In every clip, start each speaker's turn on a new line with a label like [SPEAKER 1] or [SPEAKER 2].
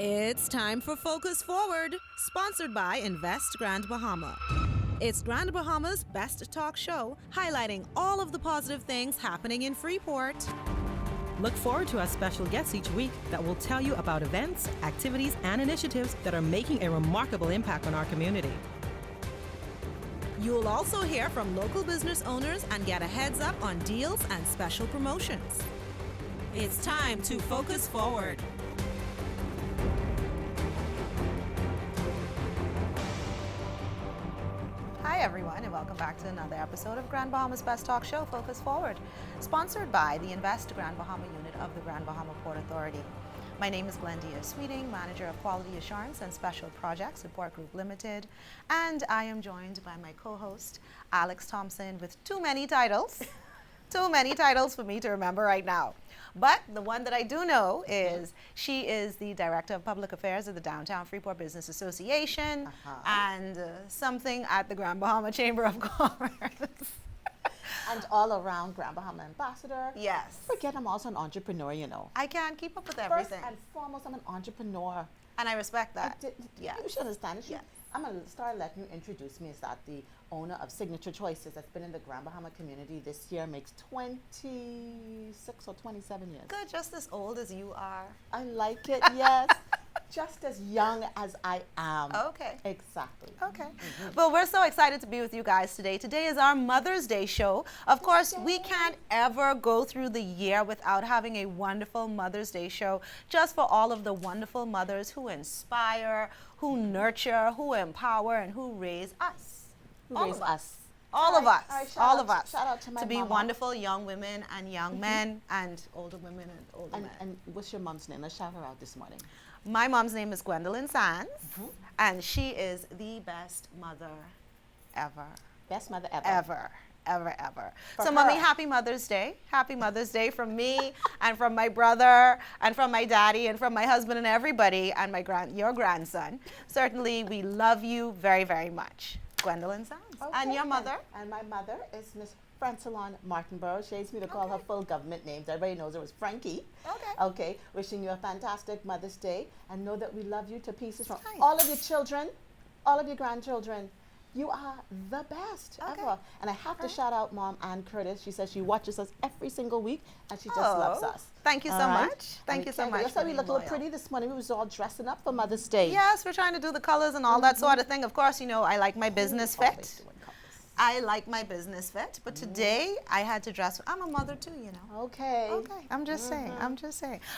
[SPEAKER 1] It's time for Focus Forward, sponsored by Invest Grand Bahama. It's Grand Bahama's best talk show, highlighting all of the positive things happening in Freeport.
[SPEAKER 2] Look forward to our special guests each week that will tell you about events, activities, and initiatives that are making a remarkable impact on our community.
[SPEAKER 1] You'll also hear from local business owners and get a heads up on deals and special promotions. It's time to Focus Forward. Hi everyone, and welcome back to another episode of Grand Bahama's Best Talk Show, Focus Forward, sponsored by the Invest Grand Bahama unit of the Grand Bahama Port Authority. My name is Glendia Sweeting, Manager of Quality Assurance and Special Projects Support Group Limited, and I am joined by my co-host, Alex Thompson, with too many titles. Too many titles for me to remember right now. But the one that I do know is she is the Director of Public Affairs of the Downtown Freeport Business Association and something at the Grand Bahama Chamber of Commerce.
[SPEAKER 3] And all around Grand Bahama Ambassador.
[SPEAKER 1] Yes.
[SPEAKER 3] Forget I'm also an entrepreneur, you know.
[SPEAKER 1] I can't keep up with
[SPEAKER 3] First
[SPEAKER 1] everything.
[SPEAKER 3] and foremost, I'm an entrepreneur.
[SPEAKER 1] And I respect that.
[SPEAKER 3] Yeah. You should understand.
[SPEAKER 1] Yes.
[SPEAKER 3] I'm going to start letting you introduce me as that the owner of Signature Choices that's been in the Grand Bahama community this year makes 26 or 27 years.
[SPEAKER 1] Good, just as old as you are.
[SPEAKER 3] I like it, yes. Just as young as I am.
[SPEAKER 1] Okay.
[SPEAKER 3] Exactly.
[SPEAKER 1] Okay. Well, we're so excited to be with you guys today. Today is our Mother's Day show. Of course, we can't ever go through the year without having a wonderful Mother's Day show just for all of the wonderful mothers who inspire, who nurture, who empower, and who raise us.
[SPEAKER 3] Raise us.
[SPEAKER 1] All of us.
[SPEAKER 3] All
[SPEAKER 1] of us.
[SPEAKER 3] Shout out to my
[SPEAKER 1] to be
[SPEAKER 3] mama.
[SPEAKER 1] wonderful young women and young men and older women and older men.
[SPEAKER 3] And what's your mom's name? Let's shout her out this morning.
[SPEAKER 1] My mom's name is Gwendolyn Sands, and she is the best mother ever.
[SPEAKER 3] Best mother ever.
[SPEAKER 1] Ever.
[SPEAKER 3] For
[SPEAKER 1] So, Mommy,
[SPEAKER 3] her.
[SPEAKER 1] happy Mother's Day. Happy Mother's Day from me and from my brother and from my daddy and from my husband and everybody and your grandson. Certainly, we love you very, very much. Gwendolyn Sands. And your mother?
[SPEAKER 3] And my mother is Miss Francelon Martinborough. She hates me to call her full government names. Everybody knows her as Frankie.
[SPEAKER 1] Okay.
[SPEAKER 3] Okay. Wishing you a fantastic Mother's Day and know that we love you to pieces from
[SPEAKER 1] Nice.
[SPEAKER 3] all of your children, all of your grandchildren. You are the best
[SPEAKER 1] Okay.
[SPEAKER 3] ever. And I have to shout out Mom Ann Curtis. She says she watches us every single week and she just
[SPEAKER 1] Oh,
[SPEAKER 3] loves us.
[SPEAKER 1] thank you so
[SPEAKER 3] All right?
[SPEAKER 1] much. Thank you so
[SPEAKER 3] And
[SPEAKER 1] much.
[SPEAKER 3] That's why
[SPEAKER 1] for
[SPEAKER 3] we
[SPEAKER 1] being
[SPEAKER 3] look a little
[SPEAKER 1] loyal.
[SPEAKER 3] pretty this morning. We was all dressing up for Mother's Day.
[SPEAKER 1] Yes, we're trying to do the colors and all that sort of thing. Of course, you know, I like my business
[SPEAKER 3] Always
[SPEAKER 1] fit.
[SPEAKER 3] doing colors.
[SPEAKER 1] I like my business fit, but today I had to dress. I'm a mother too, you know.
[SPEAKER 3] Okay.
[SPEAKER 1] Okay, I'm just saying.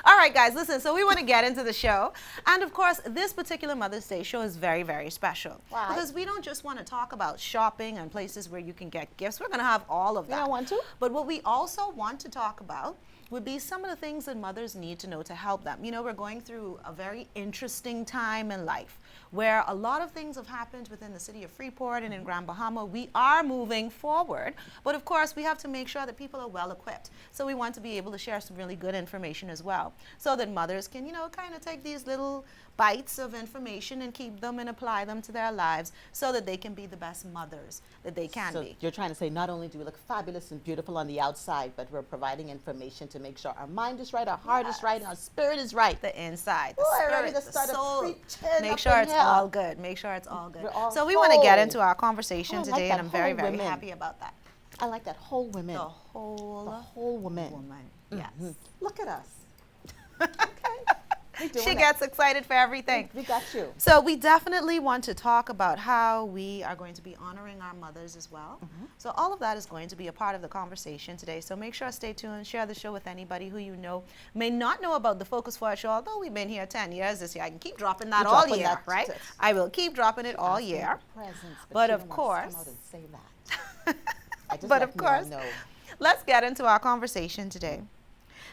[SPEAKER 1] All right, guys, listen. So we want to get into the show, and of course, this particular Mother's Day show is very, very special.
[SPEAKER 3] Why?
[SPEAKER 1] Because we don't just want to talk about shopping and places where you can get gifts. We're going to have all of that.
[SPEAKER 3] You don't want to?
[SPEAKER 1] But what we also want to talk about would be some of the things that mothers need to know to help them. You know, we're going through a very interesting time in life where a lot of things have happened within the city of Freeport and in Grand Bahama. We are moving forward, but of course we have to make sure that people are well equipped. So we want to be able to share some really good information as well so that mothers can, you know, kind of take these little bites of information and keep them and apply them to their lives so that they can be the best mothers that they can
[SPEAKER 3] So
[SPEAKER 1] be.
[SPEAKER 3] you're trying to say not only do we look fabulous and beautiful on the outside, but we're providing information to make sure our mind is right, our heart is right, and our spirit is right.
[SPEAKER 1] The inside, the
[SPEAKER 3] Ooh, I'm
[SPEAKER 1] spirit,
[SPEAKER 3] ready to
[SPEAKER 1] the
[SPEAKER 3] start
[SPEAKER 1] soul.
[SPEAKER 3] preaching
[SPEAKER 1] Make
[SPEAKER 3] up
[SPEAKER 1] sure
[SPEAKER 3] in
[SPEAKER 1] it's
[SPEAKER 3] here.
[SPEAKER 1] all good. Make sure it's all good.
[SPEAKER 3] We're all
[SPEAKER 1] So we want to get
[SPEAKER 3] whole.
[SPEAKER 1] into our conversation
[SPEAKER 3] Oh, I like
[SPEAKER 1] today,
[SPEAKER 3] that,
[SPEAKER 1] and I'm very,
[SPEAKER 3] whole
[SPEAKER 1] very
[SPEAKER 3] women.
[SPEAKER 1] happy about that.
[SPEAKER 3] I like that whole women.
[SPEAKER 1] The whole
[SPEAKER 3] woman.
[SPEAKER 1] Yes.
[SPEAKER 3] Look at us. Okay. We're doing
[SPEAKER 1] She
[SPEAKER 3] it.
[SPEAKER 1] gets excited for everything.
[SPEAKER 3] We got you.
[SPEAKER 1] So we definitely want to talk about how we are going to be honoring our mothers as well. So all of that is going to be a part of the conversation today. So make sure to stay tuned, share the show with anybody who you know may not know about the Focus Forward show. Although we've been here 10 years this year, I can keep dropping that
[SPEAKER 3] You're
[SPEAKER 1] all
[SPEAKER 3] dropping
[SPEAKER 1] year,
[SPEAKER 3] that,
[SPEAKER 1] right?
[SPEAKER 3] sis.
[SPEAKER 1] I will keep dropping it all
[SPEAKER 3] Asking
[SPEAKER 1] year.
[SPEAKER 3] for presents,
[SPEAKER 1] But
[SPEAKER 3] she
[SPEAKER 1] of
[SPEAKER 3] don't wanna come
[SPEAKER 1] course-
[SPEAKER 3] out and say that. I just
[SPEAKER 1] But
[SPEAKER 3] let
[SPEAKER 1] of
[SPEAKER 3] me all
[SPEAKER 1] course,
[SPEAKER 3] know.
[SPEAKER 1] let's get into our conversation today.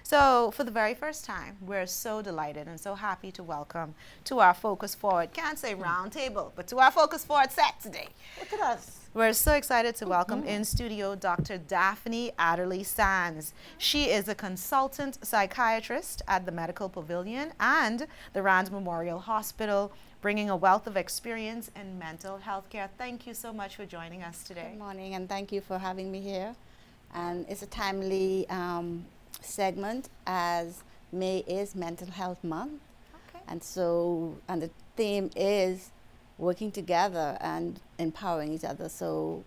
[SPEAKER 1] So for the very first time, we're so delighted and so happy to welcome to our Focus Forward, can't say round table, but to our Focus Forward set today.
[SPEAKER 3] Look at us.
[SPEAKER 1] We're so excited to welcome in studio Dr. Daphne Adderley Sands. She is a consultant psychiatrist at the Medical Pavilion and the Rand Memorial Hospital, bringing a wealth of experience in mental health care. Thank you so much for joining us today.
[SPEAKER 4] Good morning, and thank you for having me here. And it's a timely segment as May is Mental Health Month.
[SPEAKER 1] Okay.
[SPEAKER 4] And the theme is working together and empowering each other. So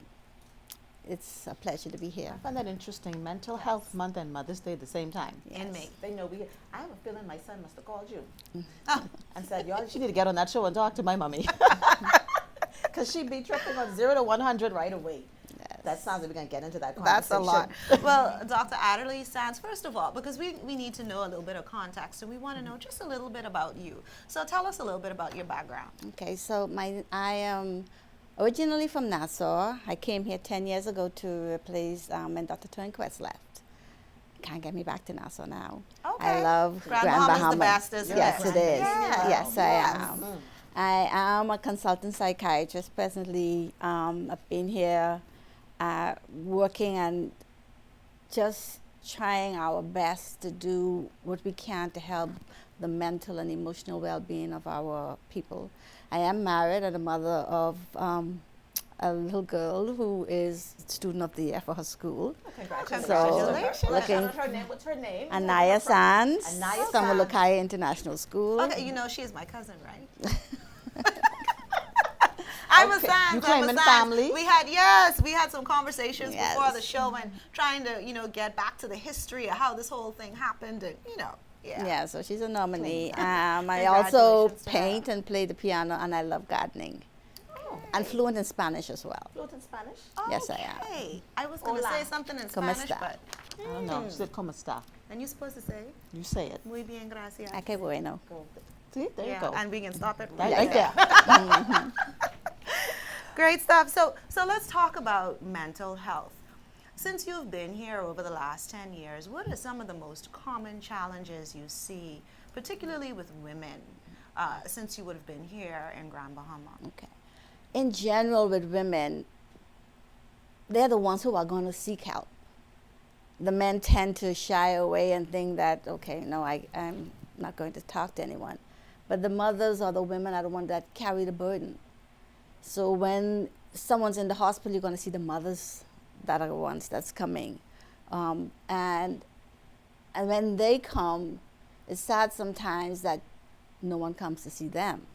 [SPEAKER 4] it's a pleasure to be here.
[SPEAKER 3] I find that interesting. Mental Health Month and Mother's Day at the same time.
[SPEAKER 1] In May.
[SPEAKER 3] They know I have a feeling my son must have called you and said, "Y'all, you need to get on that show and talk to my mommy." Because she'd be tripping on 0 to 100 right away.
[SPEAKER 4] Yes.
[SPEAKER 3] That sounds like we're going to get into that
[SPEAKER 1] That's
[SPEAKER 3] conversation.
[SPEAKER 1] a lot. Well, Dr. Adderley stands, first of all, because we need to know a little bit of context, and we want to know just a little bit about you. So tell us a little bit about your background.
[SPEAKER 4] Okay, so I am originally from Nassau. I came here 10 years ago to replace when Dr. Turnquist left. Can't get me back to Nassau now.
[SPEAKER 1] Okay.
[SPEAKER 4] I love
[SPEAKER 1] Grand
[SPEAKER 4] Grand
[SPEAKER 1] Bahama's
[SPEAKER 4] Bahama.
[SPEAKER 1] the best, isn't
[SPEAKER 4] Yes,
[SPEAKER 1] it?
[SPEAKER 4] it is.
[SPEAKER 1] Yeah.
[SPEAKER 4] Yes, I
[SPEAKER 1] Yes.
[SPEAKER 4] am. I am a consultant psychiatrist presently. I've been here working and just trying our best to do what we can to help the mental and emotional well-being of our people. I am married and a mother of a little girl who is student of the year for her school.
[SPEAKER 3] Congratulations.
[SPEAKER 4] So, looking-
[SPEAKER 3] What's her name?
[SPEAKER 4] Anaya Sands
[SPEAKER 3] Anaya
[SPEAKER 4] from
[SPEAKER 3] Sands.
[SPEAKER 4] Molokai International School.
[SPEAKER 1] Okay, you know she's my cousin, right? I'm a
[SPEAKER 3] Okay.
[SPEAKER 1] Sands.
[SPEAKER 3] You
[SPEAKER 1] I'm a
[SPEAKER 3] claiming
[SPEAKER 1] Sands.
[SPEAKER 3] family?
[SPEAKER 1] We had some conversations
[SPEAKER 4] Yes.
[SPEAKER 1] before the show and trying to get back to the history of how this whole thing happened, and yeah.
[SPEAKER 4] Yeah, so she's a nominee. I also
[SPEAKER 1] Congratulations to her.
[SPEAKER 4] paint and play the piano, and I love gardening. And fluent in Spanish as well.
[SPEAKER 3] Fluent in Spanish?
[SPEAKER 4] Yes, I am.
[SPEAKER 1] Okay. I was going to
[SPEAKER 3] Hola.
[SPEAKER 1] say something in
[SPEAKER 4] ¿Cómo
[SPEAKER 1] Spanish,
[SPEAKER 4] está?
[SPEAKER 1] but
[SPEAKER 3] I don't know. She said, "Cómo está?"
[SPEAKER 1] and you're supposed to say
[SPEAKER 3] You say it.
[SPEAKER 1] muy bien, gracias.
[SPEAKER 4] Okay, bueno.
[SPEAKER 3] See, there
[SPEAKER 1] Yeah,
[SPEAKER 3] you go.
[SPEAKER 1] and we can stop it
[SPEAKER 3] Right
[SPEAKER 1] right
[SPEAKER 3] there.
[SPEAKER 1] there. Great stuff. So let's talk about mental health. Since you've been here over the last 10 years, what are some of the most common challenges you see, particularly with women, since you would have been here in Grand Bahama?
[SPEAKER 4] Okay. In general, with women, they're the ones who are going to seek help. The men tend to shy away and think that, okay, no, I'm not going to talk to anyone. But the mothers or the women are the ones that carry the burden. So when someone's in the hospital, you're going to see the mothers that are the ones that's coming. And when they come, it's sad sometimes that no one comes to see them.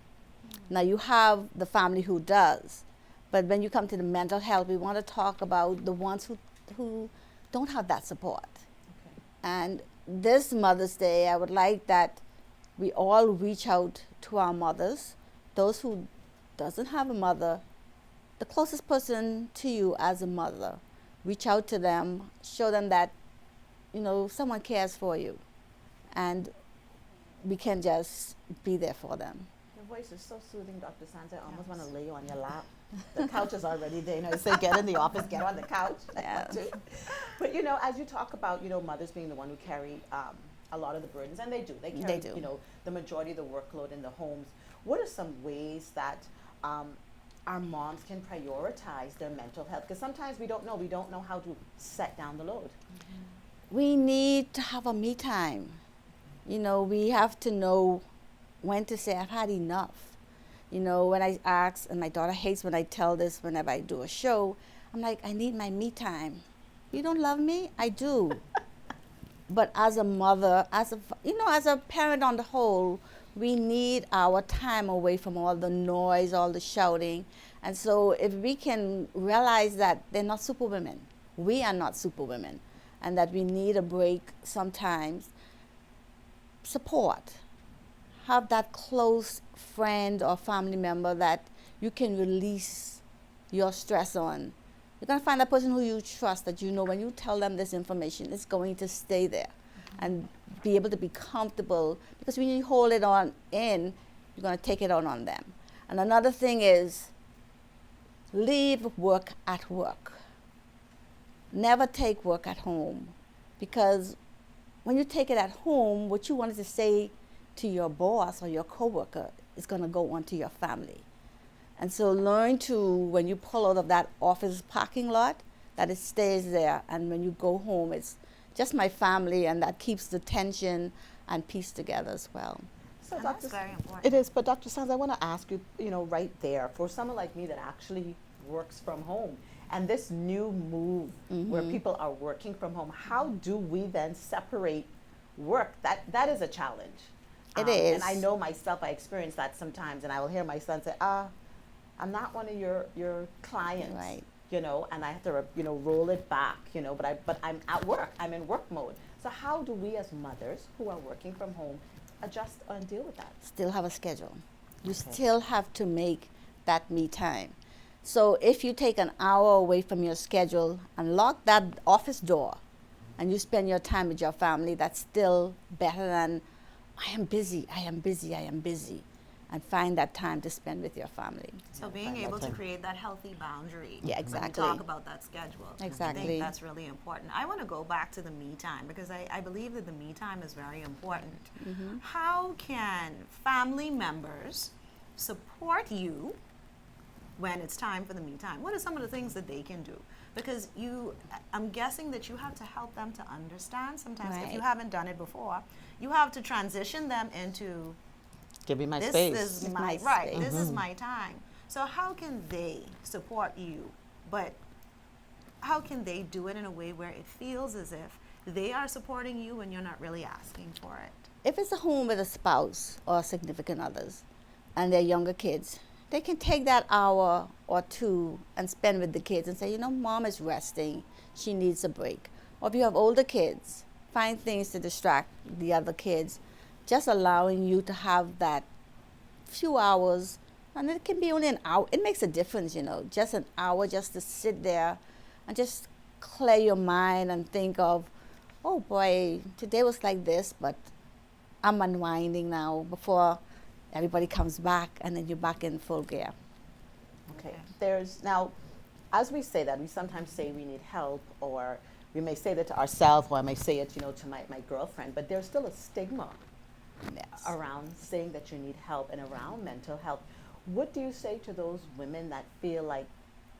[SPEAKER 4] Now you have the family who does, but when you come to the mental health, we want to talk about the ones who don't have that support.
[SPEAKER 3] Okay.
[SPEAKER 4] And this Mother's Day, I would like that we all reach out to our mothers, those who doesn't have a mother, the closest person to you as a mother. Reach out to them, show them that, someone cares for you, and we can just be there for them.
[SPEAKER 3] Your voice is so soothing, Dr. Sands. I almost want to lay you on your lap. The couch is already there. You say, get in the office, get on the couch.
[SPEAKER 4] Yeah.
[SPEAKER 3] But, as you talk about, mothers being the one who carry a lot of the burdens, and they do. They carry,
[SPEAKER 4] They do.
[SPEAKER 3] The majority of the workload in the homes. What are some ways that our moms can prioritize their mental health? Because sometimes we don't know. We don't know how to set down the load.
[SPEAKER 4] We need to have a me time. We have to know when to say, I've had enough. When I ask, and my daughter hates when I tell this whenever I do a show, I'm like, I need my me time. You don't love me? I do. But as a mother, as a parent on the whole, we need our time away from all the noise, all the shouting. And so if we can realize that they're not superwomen, we are not superwomen, and that we need a break sometimes, support. Have that close friend or family member that you can release your stress on. You're going to find that person who you trust, that when you tell them this information, it's going to stay there and be able to be comfortable, because when you hold it on in, you're going to take it on them. And another thing is, leave work at work. Never take work at home, because when you take it at home, what you wanted to say to your boss or your coworker is going to go on to your family. And so learn to, when you pull out of that office parking lot, that it stays there. And when you go home, it's just my family, and that keeps the tension and peace together as well.
[SPEAKER 3] So,
[SPEAKER 1] And
[SPEAKER 3] Dr.
[SPEAKER 1] that's very important.
[SPEAKER 3] It is, but Dr. Sands, I want to ask you, right there, for someone like me that actually works from home, and this new move where people are working from home, how do we then separate work? That is a challenge.
[SPEAKER 4] It is.
[SPEAKER 3] And I know myself, I experience that sometimes, and I will hear my son say, I'm not one of your clients.
[SPEAKER 4] Right.
[SPEAKER 3] You know, and I have to, roll it back, but I'm at work. I'm in work mode. So how do we as mothers who are working from home adjust and deal with that?
[SPEAKER 4] Still have a schedule. You
[SPEAKER 3] Okay.
[SPEAKER 4] still have to make that me time. So if you take an hour away from your schedule and lock that office door and you spend your time with your family, that's still better than I am busy, I am busy, I am busy. And find that time to spend with your family.
[SPEAKER 1] So being
[SPEAKER 3] find that
[SPEAKER 1] able to
[SPEAKER 3] time.
[SPEAKER 1] create that healthy boundary.
[SPEAKER 4] Yeah,
[SPEAKER 1] When
[SPEAKER 4] exactly.
[SPEAKER 1] you talk about that schedule. I
[SPEAKER 4] Exactly.
[SPEAKER 1] think that's really important. I want to go back to the me time because I believe that the me time is very important. How can family members support you when it's time for the me time? What are some of the things that they can do? Because I'm guessing that you have to help them to understand sometimes if you
[SPEAKER 4] Right.
[SPEAKER 1] haven't done it before, you have to transition them into
[SPEAKER 3] Give me my
[SPEAKER 1] this
[SPEAKER 3] space.
[SPEAKER 1] is
[SPEAKER 4] It's
[SPEAKER 1] my
[SPEAKER 4] my
[SPEAKER 1] right.
[SPEAKER 4] space.
[SPEAKER 1] This is my time. So how can they support you? But how can they do it in a way where it feels as if they are supporting you when you're not really asking for it?
[SPEAKER 4] If it's a home with a spouse or significant others and their younger kids, they can take that hour or two and spend with the kids and say, mom is resting. She needs a break. Or if you have older kids, find things to distract the other kids, just allowing you to have that few hours. And it can be only an hour. It makes a difference, just an hour just to sit there and just clear your mind and think of, oh boy, today was like this, but I'm unwinding now before everybody comes back and then you're back in full gear.
[SPEAKER 3] Okay.
[SPEAKER 1] Okay.
[SPEAKER 3] There's now, as we say that, we sometimes say we need help, or we may say that to ourselves, or I may say it, to my girlfriend, but there's still a stigma
[SPEAKER 4] Yes.
[SPEAKER 3] around saying that you need help and around mental health. What do you say to those women that feel like,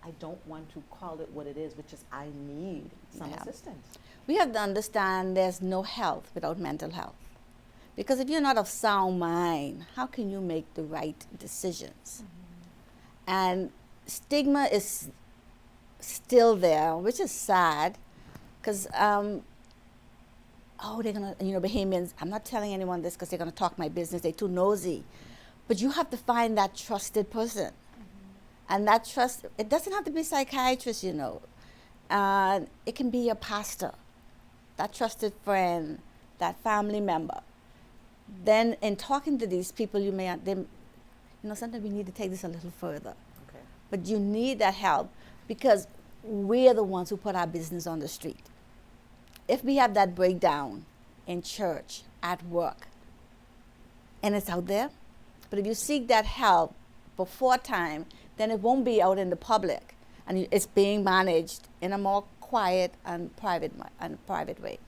[SPEAKER 3] I don't want to call it what it is, which is I need some
[SPEAKER 4] Yeah.
[SPEAKER 3] assistance?
[SPEAKER 4] We have to understand there's no health without mental health. Because if you're not of sound mind, how can you make the right decisions? And stigma is still there, which is sad, because they're gonna, Bahamians, I'm not telling anyone this because they're gonna talk my business, they're too nosy. But you have to find that trusted person. And that trust, it doesn't have to be a psychiatrist, it can be your pastor, that trusted friend, that family member. Then in talking to these people, sometimes we need to take this a little further.
[SPEAKER 3] Okay.
[SPEAKER 4] But you need that help because we're the ones who put our business on the street. If we have that breakdown in church, at work, and it's out there, but if you seek that help before time, then it won't be out in the public, and it's being managed in a more quiet and private way.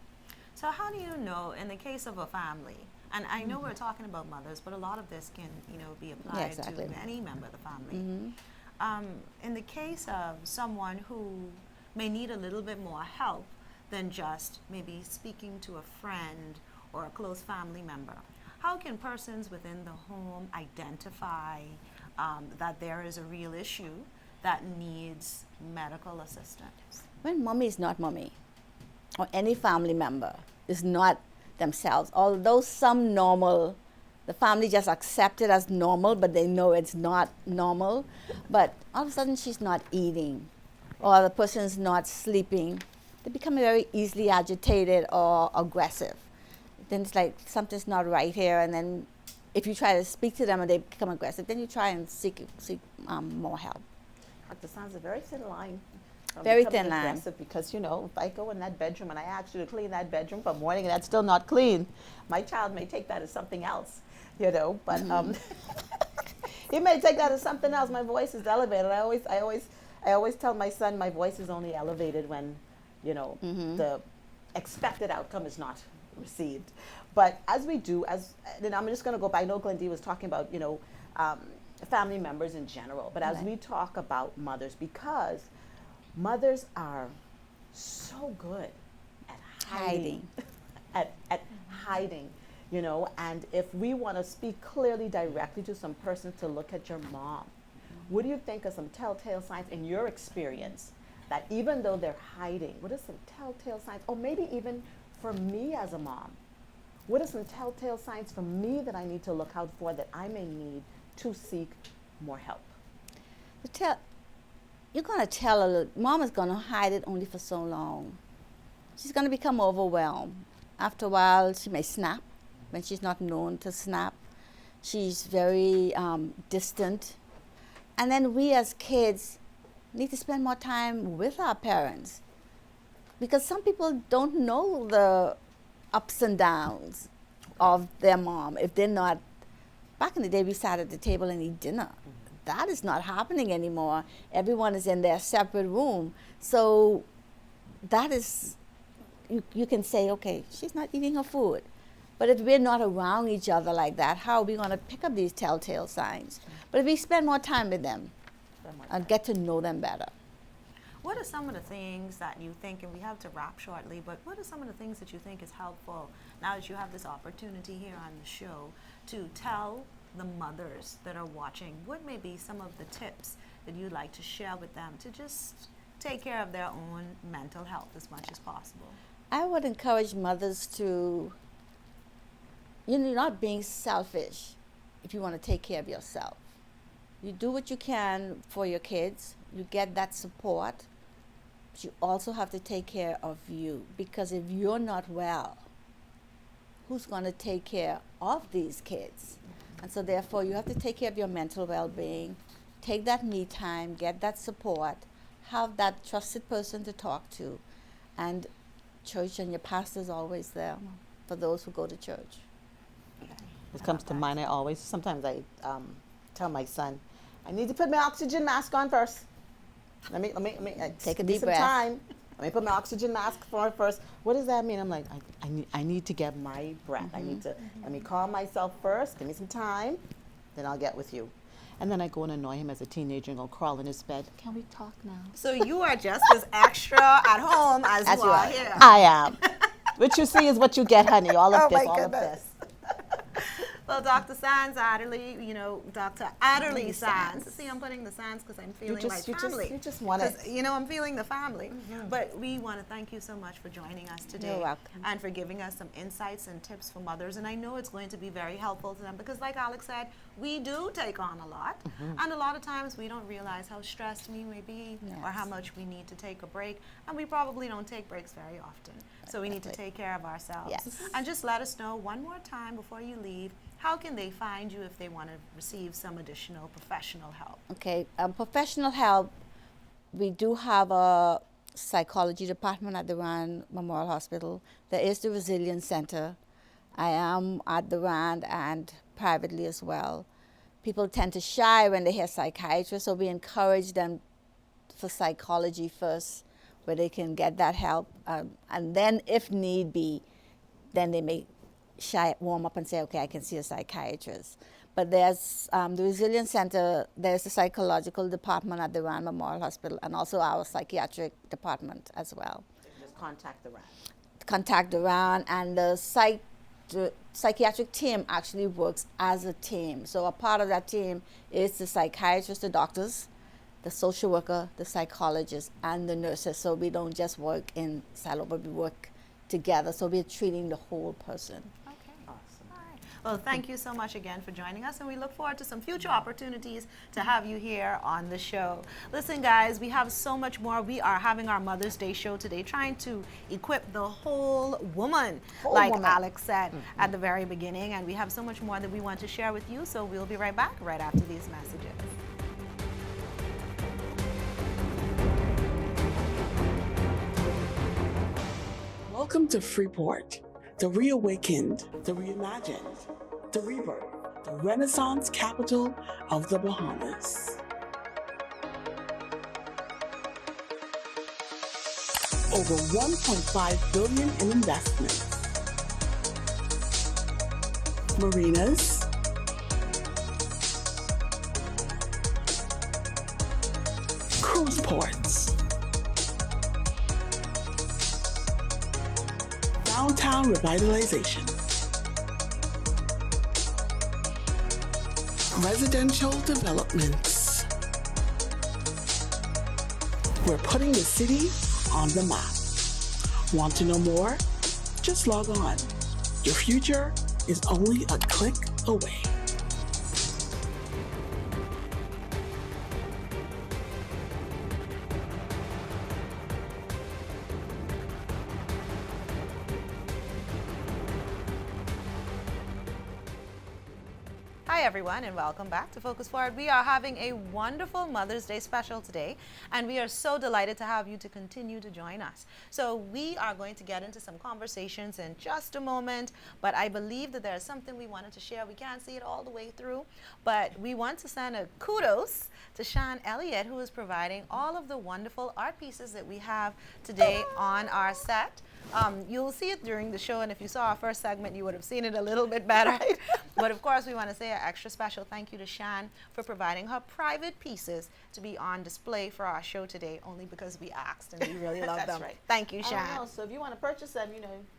[SPEAKER 1] So how do you know in the case of a family, and I know we're talking about mothers, but a lot of this can, be applied
[SPEAKER 4] exactly.
[SPEAKER 1] to any member of the family. In the case of someone who may need a little bit more help than just maybe speaking to a friend or a close family member, how can persons within the home identify that there is a real issue that needs medical assistance?
[SPEAKER 4] When mommy is not mommy, or any family member is not themselves, although some normal, the family just accept it as normal, but they know it's not normal. But all of a sudden she's not eating, or the person's not sleeping, they become very easily agitated or aggressive. Then it's like something's not right here, and then if you try to speak to them and they become aggressive, then you try and seek more help.
[SPEAKER 3] Dr. Sands, a very thin line. From
[SPEAKER 4] Very
[SPEAKER 3] becoming
[SPEAKER 4] thin line.
[SPEAKER 3] aggressive, because if I go in that bedroom and I ask you to clean that bedroom for morning and that's still not clean, my child may take that as something else, but he may take that as something else. My voice is elevated. I always tell my son my voice is only elevated when the expected outcome is not received. But as we do, then I'm just going to go back. I know Glendia was talking about family members in general, but as
[SPEAKER 4] Right.
[SPEAKER 3] we talk about mothers, because mothers are so good at hiding, at hiding, and if we want to speak clearly, directly to some person to look at your mom, what do you think are some telltale signs in your experience that even though they're hiding, what are some telltale signs, or maybe even for me as a mom, What are some telltale signs for me that I need to look out for that I may need to seek more help?
[SPEAKER 4] You're going to tell her, mom is going to hide it only for so long. She's going to become overwhelmed. After a while, she may snap when she's not known to snap. She's very distant. And then we as kids need to spend more time with our parents, because some people don't know the ups and downs of their mom. If they're not, back in the day we sat at the table and eat dinner. That is not happening anymore. Everyone is in their separate room. So that is, you can say, okay, she's not eating her food. But if we're not around each other like that, how are we going to pick up these telltale signs? But if we spend more time with them and get to know them better.
[SPEAKER 1] What are some of the things that you think, and we have to wrap shortly, but what are some of the things that you think is helpful now that you have this opportunity here on the show to tell the mothers that are watching? What may be some of the tips that you'd like to share with them to just take care of their own mental health as much as possible?
[SPEAKER 4] I would encourage mothers to, you're not being selfish if you want to take care of yourself. You do what you can for your kids. You get that support. But you also have to take care of you, because if you're not well, who's going to take care of these kids? And so therefore you have to take care of your mental well-being, take that me time, get that support, have that trusted person to talk to, and church and your pastor's always there for those who go to church.
[SPEAKER 3] What comes to mind, sometimes I tell my son, I need to put my oxygen mask on first. Let me
[SPEAKER 4] Take a
[SPEAKER 3] give me
[SPEAKER 4] deep
[SPEAKER 3] some
[SPEAKER 4] breath.
[SPEAKER 3] time. Let me put my oxygen mask on first. What does that mean? I'm like, I need to get my breath. I need to, let me calm myself first. Give me some time. Then I'll get with you. And then I go and annoy him as a teenager and go crawl in his bed. Can we talk now?
[SPEAKER 1] So you are just as extra at home as you are here.
[SPEAKER 3] I am. What you see is what you get, honey. All of
[SPEAKER 1] Oh,
[SPEAKER 3] this,
[SPEAKER 1] my
[SPEAKER 3] all of
[SPEAKER 1] goodness.
[SPEAKER 3] this.
[SPEAKER 1] Well, Dr. Sands Adderley, Dr. Adderley Sands. See, I'm putting the Sands because I'm feeling my family.
[SPEAKER 3] You just want it.
[SPEAKER 1] 'Cause, I'm feeling the family. But we want to thank you so much for joining us today.
[SPEAKER 4] You're welcome.
[SPEAKER 1] And for giving us some insights and tips for mothers. And I know it's going to be very helpful to them because, like Alex said, we do take on a lot. And a lot of times we don't realize how stressed we may be or how much we need to take a break. And we probably don't take breaks very often. So we need to take care of ourselves.
[SPEAKER 4] Yes.
[SPEAKER 1] And just let us know one more time before you leave, how can they find you if they want to receive some additional professional help?
[SPEAKER 4] Okay, professional help, we do have a psychology department at the Rand Memorial Hospital. There is the Resilience Center. I am at the Rand and privately as well. People tend to shy when they hear psychiatrist, so we encourage them for psychology first, where they can get that help. And then if need be, then they may warm up and say, okay, I can see a psychiatrist. But there's the Resilience Center, there's the psychological department at the Rand Memorial Hospital, and also our psychiatric department as well.
[SPEAKER 3] Just contact the Rand.
[SPEAKER 4] Contact the Rand, and the psychiatric team actually works as a team. So a part of that team is the psychiatrist, the doctors, the social worker, the psychologist, and the nurses. So we don't just work in silo, but we work together. So we're treating the whole person.
[SPEAKER 1] Well, thank you so much again for joining us, and we look forward to some future opportunities to have you here on the show. Listen, guys, we have so much more. We are having our Mother's Day show today, trying to equip the whole woman, Alex said at the very beginning, and we have so much more that we want to share with you, so we'll be right back right after these messages.
[SPEAKER 5] Welcome to Freeport, the reawakened, the reimagined, the rebirth, the Renaissance capital of the Bahamas. Over $1.5 billion in investments. Marinas, cruise ports, downtown revitalization, residential developments. We're putting the city on the map. Want to know more? Just log on Your future is only a click away.
[SPEAKER 1] Hi everyone and welcome back to Focus Forward. We are having a wonderful Mother's Day special today and we are so delighted to have you to continue to join us. So we are going to get into some conversations in just a moment, but I believe that there's something we wanted to share. We can't see it all the way through, but we want to send a kudos to Sean Elliott, who is providing all of the wonderful art pieces that we have today on our set. You'll see it during the show, and if you saw our first segment, you would have seen it a little bit better. But of course, we want to say an extra special thank you to Shan for providing her private pieces to be on display for our show today, only because we asked and we really love them.
[SPEAKER 3] Right.
[SPEAKER 1] Thank you, Shan.
[SPEAKER 3] So if you want to purchase them,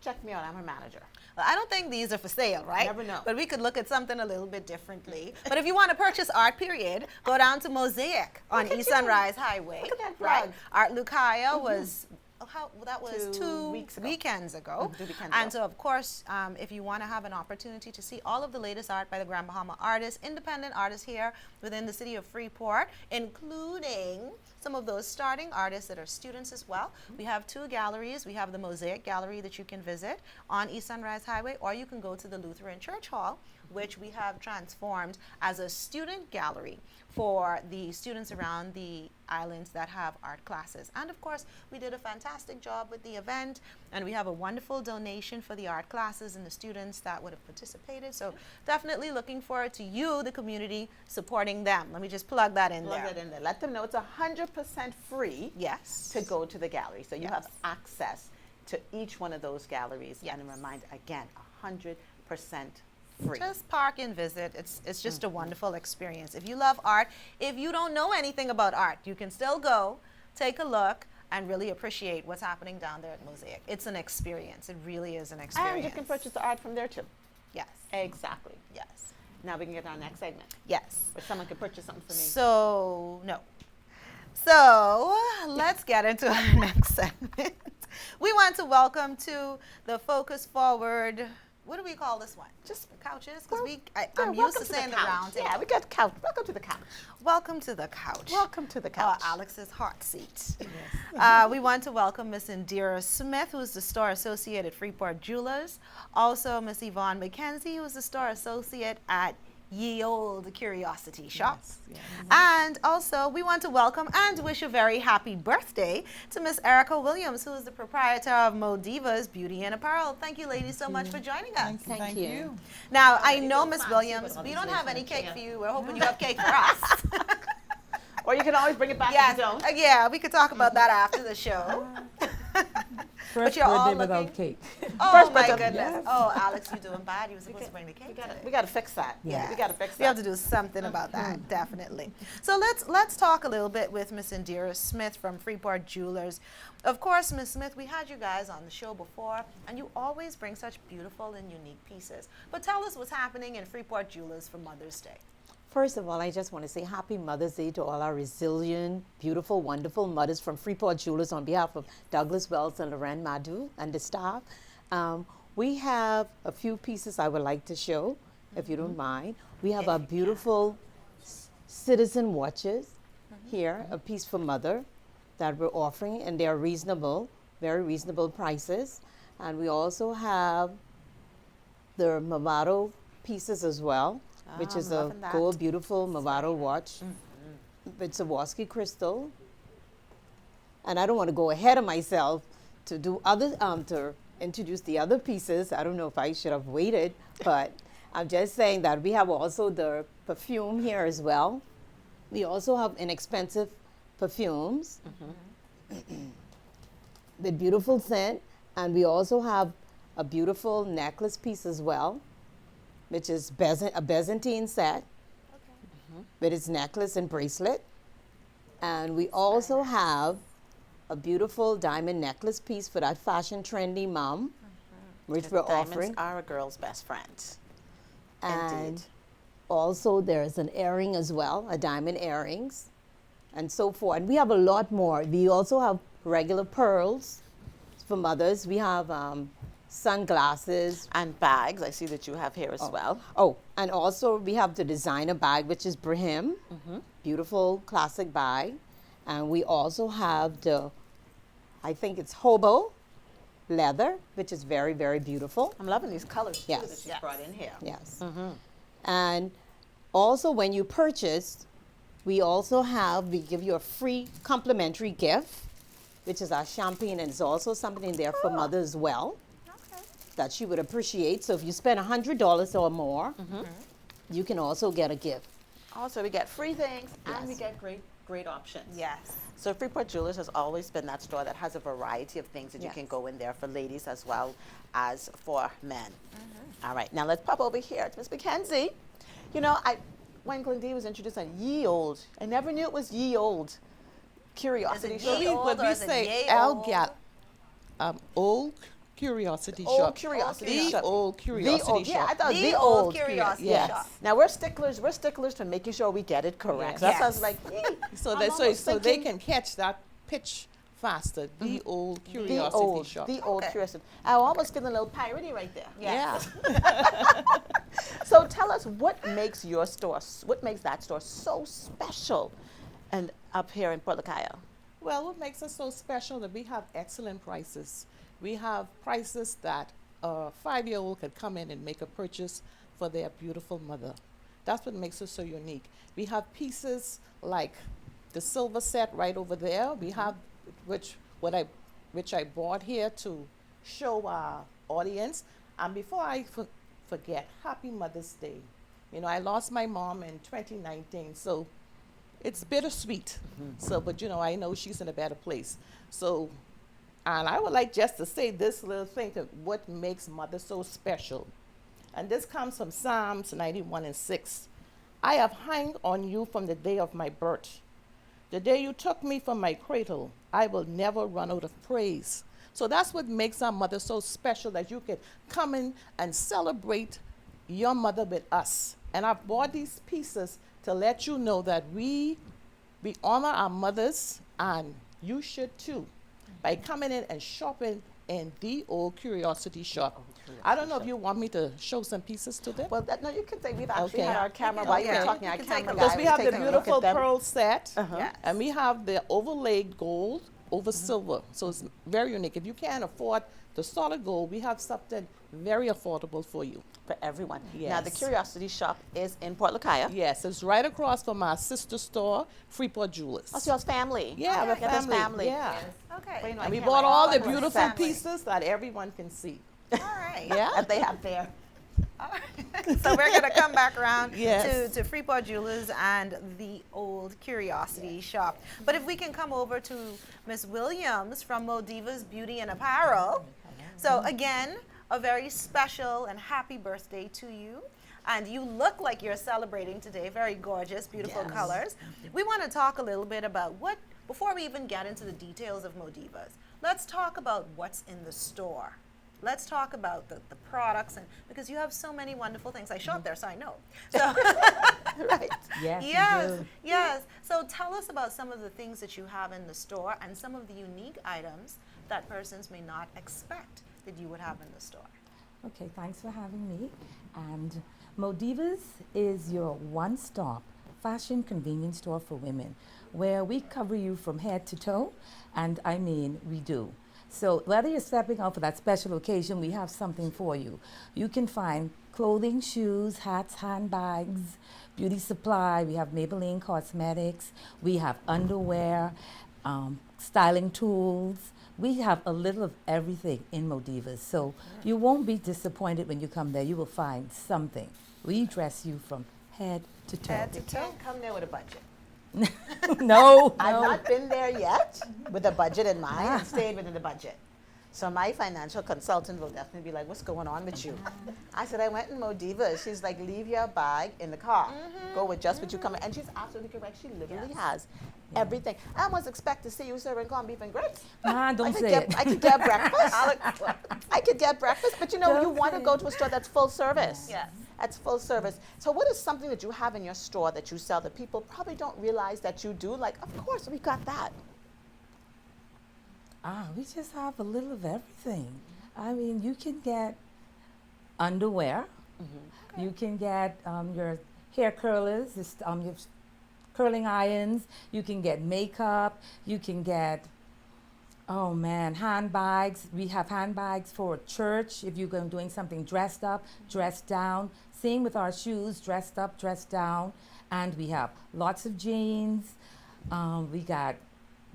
[SPEAKER 3] check me out. I'm her manager.
[SPEAKER 1] Well, I don't think these are for sale, right?
[SPEAKER 3] Never know.
[SPEAKER 1] But we could look at something a little bit differently. But if you want to purchase art, period, go down to Mosaic on East Sunrise Highway.
[SPEAKER 3] Look at that
[SPEAKER 1] right?
[SPEAKER 3] plug.
[SPEAKER 1] Art Lucaya was that was
[SPEAKER 3] 2 weeks ago.
[SPEAKER 1] weekends ago.
[SPEAKER 3] 2 weekends
[SPEAKER 1] And
[SPEAKER 3] ago.
[SPEAKER 1] so, of course, if you want to have an opportunity to see all of the latest art by the Grand Bahama artists, independent artists here within the city of Freeport, including some of those starting artists that are students as well. We have 2 galleries. We have the Mosaic Gallery that you can visit on East Sunrise Highway, or you can go to the Lutheran Church Hall, which we have transformed as a student gallery for the students around the islands that have art classes. And of course, we did a fantastic job with the event, and we have a wonderful donation for the art classes and the students that would have participated. So definitely looking forward to you, the community, supporting them. Let me just plug that in there.
[SPEAKER 3] Plug that in there. Let them know it's 100% free
[SPEAKER 1] Yes.
[SPEAKER 3] to go to the gallery. So you
[SPEAKER 1] Yes.
[SPEAKER 3] have access to each one of those galleries.
[SPEAKER 1] Yes.
[SPEAKER 3] And a reminder, again, 100% free.
[SPEAKER 1] Just park and visit. It's just a wonderful experience. If you love art, if you don't know anything about art, you can still go, take a look, and really appreciate what's happening down there at Mosaic. It's an experience. It really is an experience.
[SPEAKER 3] And you can purchase the art from there too.
[SPEAKER 1] Yes.
[SPEAKER 3] Exactly.
[SPEAKER 1] Yes.
[SPEAKER 3] Now we can get to our next segment,
[SPEAKER 1] Yes.
[SPEAKER 3] where someone can purchase something for me.
[SPEAKER 1] So, no. So, let's get into our next segment. We want to welcome to the Focus Forward. What do we call this one? Just couches? Because I'm used to saying the round table.
[SPEAKER 3] Yeah, we got couch. Welcome to the couch.
[SPEAKER 1] Welcome to the couch.
[SPEAKER 3] Welcome to the couch.
[SPEAKER 1] Alex's hot seat. We want to welcome Miss Indira Smith, who's the store associate at Freeport Jewelers. Also, Miss Yvonne McKenzie, who's the store associate at Ye Old Curiosity Shop.
[SPEAKER 3] Yes.
[SPEAKER 1] And also, we want to welcome and wish a very happy birthday to Miss Erica Williams, who is the proprietor of Modivas Beauty and Apparel. Thank you, ladies, so much for joining us.
[SPEAKER 4] Thank you.
[SPEAKER 1] Now, I know,
[SPEAKER 3] feel
[SPEAKER 1] Miss
[SPEAKER 3] fancy
[SPEAKER 1] Williams,
[SPEAKER 3] with all
[SPEAKER 1] we
[SPEAKER 3] these
[SPEAKER 1] don't have
[SPEAKER 3] things
[SPEAKER 1] any
[SPEAKER 3] in the
[SPEAKER 1] cake
[SPEAKER 3] chair.
[SPEAKER 1] for you. We're hoping you have cake for us.
[SPEAKER 3] Or you can always bring it back
[SPEAKER 1] Yes.
[SPEAKER 3] if you don't.
[SPEAKER 1] Yeah, we could talk about that after the show.
[SPEAKER 6] First
[SPEAKER 1] you're all
[SPEAKER 6] birthday
[SPEAKER 1] looking-
[SPEAKER 6] without cake.
[SPEAKER 1] Oh,
[SPEAKER 3] First
[SPEAKER 1] my
[SPEAKER 3] birthday-
[SPEAKER 1] goodness.
[SPEAKER 6] Yes.
[SPEAKER 1] Oh, Alex, you doing bad. You were supposed to bring the cake today.
[SPEAKER 3] We got to fix that.
[SPEAKER 1] Yeah.
[SPEAKER 3] We got to fix that.
[SPEAKER 1] We have to do something about that, definitely. So let's talk a little bit with Miss Indira Smith from Freeport Jewelers. Of course, Miss Smith, we had you guys on the show before, and you always bring such beautiful and unique pieces. But tell us what's happening in Freeport Jewelers for Mother's Day.
[SPEAKER 7] First of all, I just want to say Happy Mother's Day to all our resilient, beautiful, wonderful mothers from Freeport Jewelers on behalf of Douglas Wells and Loren Madu and the staff. We have a few pieces I would like to show, if you don't mind. We have our beautiful citizen watches here, a piece for mother that we're offering, and they're reasonable, very reasonable prices. And we also have the Movado pieces as well, which is a
[SPEAKER 3] loving that.
[SPEAKER 7] gold, beautiful Movado watch. It's a Swarovski crystal. And I don't want to go ahead of myself to do other, to introduce the other pieces. I don't know if I should have waited, but I'm just saying that we have also the perfume here as well. We also have inexpensive perfumes with beautiful scent, and we also have a beautiful necklace piece as well, which is a Byzantine set with its necklace and bracelet. And we also have a beautiful diamond necklace piece for that fashion trendy mom, which we're
[SPEAKER 3] Diamonds
[SPEAKER 7] offering.
[SPEAKER 3] are a girl's best friend.
[SPEAKER 7] And
[SPEAKER 3] Indeed.
[SPEAKER 7] also there's an earring as well, a diamond earrings, and so forth. And we have a lot more. We also have regular pearls for mothers. We have sunglasses.
[SPEAKER 3] And bags, I see that you have here as well.
[SPEAKER 7] Oh, and also we have the designer bag, which is Brahim. Beautiful classic bag. And we also have the, I think it's hobo leather, which is very, very beautiful.
[SPEAKER 3] I'm loving these colors too
[SPEAKER 7] Yes.
[SPEAKER 3] that she's brought in here.
[SPEAKER 7] Yes. And also when you purchase, we give you a free complimentary gift, which is our champagne, and it's also something there for mother as well that she would appreciate. So if you spend $100 or more, you can also get a gift.
[SPEAKER 3] Also, we get free things and we
[SPEAKER 7] Yes.
[SPEAKER 3] get great options.
[SPEAKER 1] Yes.
[SPEAKER 3] So Freeport Jewelers has always been that store that has a variety of things that you can
[SPEAKER 7] Yes.
[SPEAKER 3] go in there for ladies as well as for men. All right, now let's pop over here to Miss Mackenzie. You know, when Glendia was introduced on Ye Old, I never knew it was Ye Old. Curiosity
[SPEAKER 1] Is it
[SPEAKER 3] shop.
[SPEAKER 1] ye old
[SPEAKER 6] When
[SPEAKER 1] or
[SPEAKER 6] we
[SPEAKER 1] is it
[SPEAKER 6] say
[SPEAKER 1] yay
[SPEAKER 6] Al
[SPEAKER 1] old?
[SPEAKER 6] Gal, old curiosity
[SPEAKER 3] Old
[SPEAKER 6] shop.
[SPEAKER 3] Curiosity
[SPEAKER 6] The
[SPEAKER 3] shop.
[SPEAKER 6] old curiosity
[SPEAKER 3] The old, yeah, I
[SPEAKER 6] shop.
[SPEAKER 3] thought
[SPEAKER 1] The
[SPEAKER 3] the
[SPEAKER 1] old
[SPEAKER 3] old
[SPEAKER 1] curiosity
[SPEAKER 3] yes.
[SPEAKER 1] shop.
[SPEAKER 3] Now we're sticklers for making sure we get it correct.
[SPEAKER 1] Yes.
[SPEAKER 3] That sounds like
[SPEAKER 6] So
[SPEAKER 3] I'm
[SPEAKER 6] that
[SPEAKER 3] almost
[SPEAKER 6] so they
[SPEAKER 3] thinking-
[SPEAKER 6] can catch that pitch faster. The old
[SPEAKER 3] the
[SPEAKER 6] curiosity shop.
[SPEAKER 3] old curiosity. I almost feeling a little piratey right there.
[SPEAKER 1] Yes.
[SPEAKER 3] So tell us what makes that store so special, and up here in Port Lacaya.
[SPEAKER 6] Well, what makes us so special that we have excellent prices. We have prices that a 5-year-old could come in and make a purchase for their beautiful mother. That's what makes us so unique. We have pieces like the silver set right over there. We have which I bought here to show our audience. And before I forget, Happy Mother's Day. You know, I lost my mom in 2019, so it's bittersweet. So, but you know, I know she's in a better place. So, and I would like just to say this little thing of what makes mother so special. And this comes from Psalms 91:6. I have hung on you from the day of my birth. The day you took me from my cradle, I will never run out of praise. So that's what makes our mother so special, that you can come in and celebrate your mother with us. And I've bought these pieces to let you know that we honor our mothers, and you should too, by coming in and shopping in the old curiosity shop. I don't know if you want me to show some pieces to them.
[SPEAKER 3] Well, no, you can say we've actually
[SPEAKER 6] Okay.
[SPEAKER 3] had our camera
[SPEAKER 1] can-
[SPEAKER 3] while you were
[SPEAKER 1] okay.
[SPEAKER 3] talking.
[SPEAKER 1] You
[SPEAKER 3] Our
[SPEAKER 1] can take
[SPEAKER 3] camera
[SPEAKER 1] a
[SPEAKER 3] guy
[SPEAKER 1] look.
[SPEAKER 6] Because we
[SPEAKER 3] was
[SPEAKER 6] have the
[SPEAKER 3] taking a look at
[SPEAKER 6] beautiful
[SPEAKER 3] them.
[SPEAKER 6] pearl set,
[SPEAKER 1] Yes.
[SPEAKER 6] and we have the overlaid gold over silver. So it's very unique. If you can't afford the solid gold, we have something very affordable for you.
[SPEAKER 3] For everyone. Now, the
[SPEAKER 6] Yes.
[SPEAKER 3] Curiosity Shop is in Port Lacaya.
[SPEAKER 6] Yes, it's right across from our sister store, Freeport Jewelers.
[SPEAKER 3] Oh, so y'all's family.
[SPEAKER 6] Yeah, we're
[SPEAKER 3] that's
[SPEAKER 6] family. Yeah.
[SPEAKER 1] Okay.
[SPEAKER 3] Well, you know, I
[SPEAKER 6] And we
[SPEAKER 3] can't
[SPEAKER 6] bought
[SPEAKER 3] like
[SPEAKER 6] all the
[SPEAKER 3] it was
[SPEAKER 6] beautiful
[SPEAKER 3] family.
[SPEAKER 6] pieces that everyone can see.
[SPEAKER 1] All right.
[SPEAKER 6] Yeah.
[SPEAKER 3] That they have there.
[SPEAKER 1] So we're going to come back around
[SPEAKER 6] Yes.
[SPEAKER 1] to Freeport Jewelers and the old Curiosity Shop. But if we can come over to Miss Williams from Modiva's Beauty and Apparel. So again, a very special and happy birthday to you. And you look like you're celebrating today. Very gorgeous, beautiful colors. We want to talk a little bit about before we even get into the details of Modiva's, let's talk about what's in the store. Let's talk about the products, and because you have so many wonderful things. I shop there, so I know. So,
[SPEAKER 3] Right.
[SPEAKER 1] yes, yes. So tell us about some of the things that you have in the store and some of the unique items that persons may not expect that you would have in the store.
[SPEAKER 8] Okay, thanks for having me. And Modiva's is your one-stop fashion convenience store for women, where we cover you from head to toe, and I mean we do. So whether you're stepping out for that special occasion, we have something for you. You can find clothing, shoes, hats, handbags, beauty supply. We have Maybelline cosmetics. We have underwear, styling tools. We have a little of everything in Modiva's. So you won't be disappointed when you come there. You will find something. We dress you from head to toe.
[SPEAKER 1] Head to
[SPEAKER 3] You can't come there with a budget.
[SPEAKER 8] No,
[SPEAKER 3] I've
[SPEAKER 8] no.
[SPEAKER 3] not been there yet with a budget in mind and stayed within the budget. So my financial consultant will definitely be like, what's going on with you? I said, I went in Modiva. She's like, leave your bag in the car. Go with just what you come in. And she's absolutely correct. She literally has everything. I almost expect to see you serving corned beef and grits.
[SPEAKER 8] Ah, don't say it.
[SPEAKER 3] I could get breakfast. I could get breakfast, but you know, you
[SPEAKER 8] Don't
[SPEAKER 3] want to
[SPEAKER 8] say
[SPEAKER 3] go to a store that's full service.
[SPEAKER 1] Yes.
[SPEAKER 3] That's full service. So what is something that you have in your store that you sell that people probably don't realize that you do? Like, of course, we got that.
[SPEAKER 8] We just have a little of everything. I mean, you can get underwear. You can get your hair curlers, your curling irons. You can get makeup. You can get, oh man, handbags. We have handbags for church if you're doing something dressed up, dressed down. Same with our shoes, dressed up, dressed down. And we have lots of jeans.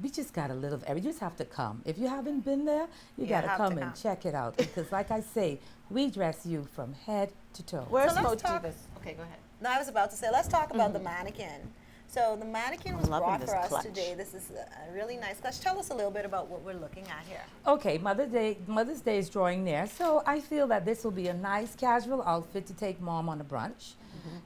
[SPEAKER 8] We just got a little of everything. You just have to come. If you haven't been there, you got to come and check it out. Because like I say, we dress you from head to toe.
[SPEAKER 3] Where's
[SPEAKER 1] So let's
[SPEAKER 3] Motivas? Okay, go ahead.
[SPEAKER 1] No, I was about to say, let's talk about the mannequin. So the mannequin was
[SPEAKER 3] loving
[SPEAKER 1] brought
[SPEAKER 3] this
[SPEAKER 1] for us
[SPEAKER 3] clutch.
[SPEAKER 1] today. This is a really nice clutch. Tell us a little bit about what we're looking at here.
[SPEAKER 8] Okay, Mother's Day is drawing near, so I feel that this will be a nice casual outfit to take mom on a brunch.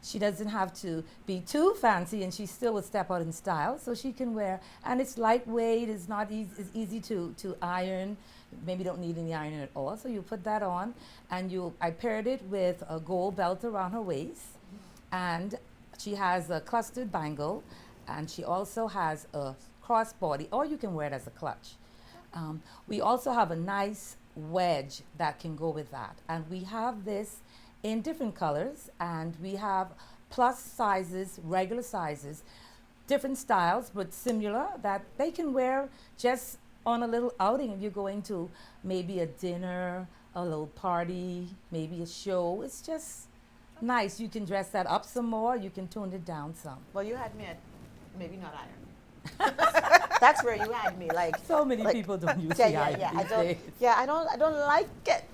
[SPEAKER 8] She doesn't have to be too fancy, and she still will step out in style, so she can wear. And it's lightweight. It's not easy. It's easy to iron. Maybe don't need any ironing at all. So you put that on, and I paired it with a gold belt around her waist, and she has a clustered bangle, and she also has a crossbody, or you can wear it as a clutch. We also have a nice wedge that can go with that, and we have this in different colors, and we have plus sizes, regular sizes, different styles, but similar, that they can wear just on a little outing if you're going to maybe a dinner, a little party, maybe a show. It's just nice. You can dress that up some more. You can tone it down some.
[SPEAKER 3] Well, you had me at maybe not iron. That's where you had me. Like
[SPEAKER 8] So many
[SPEAKER 3] like-
[SPEAKER 8] people don't use
[SPEAKER 3] yeah,
[SPEAKER 8] the
[SPEAKER 3] yeah,
[SPEAKER 8] iron
[SPEAKER 3] yeah.
[SPEAKER 8] these days.
[SPEAKER 3] I don't like it.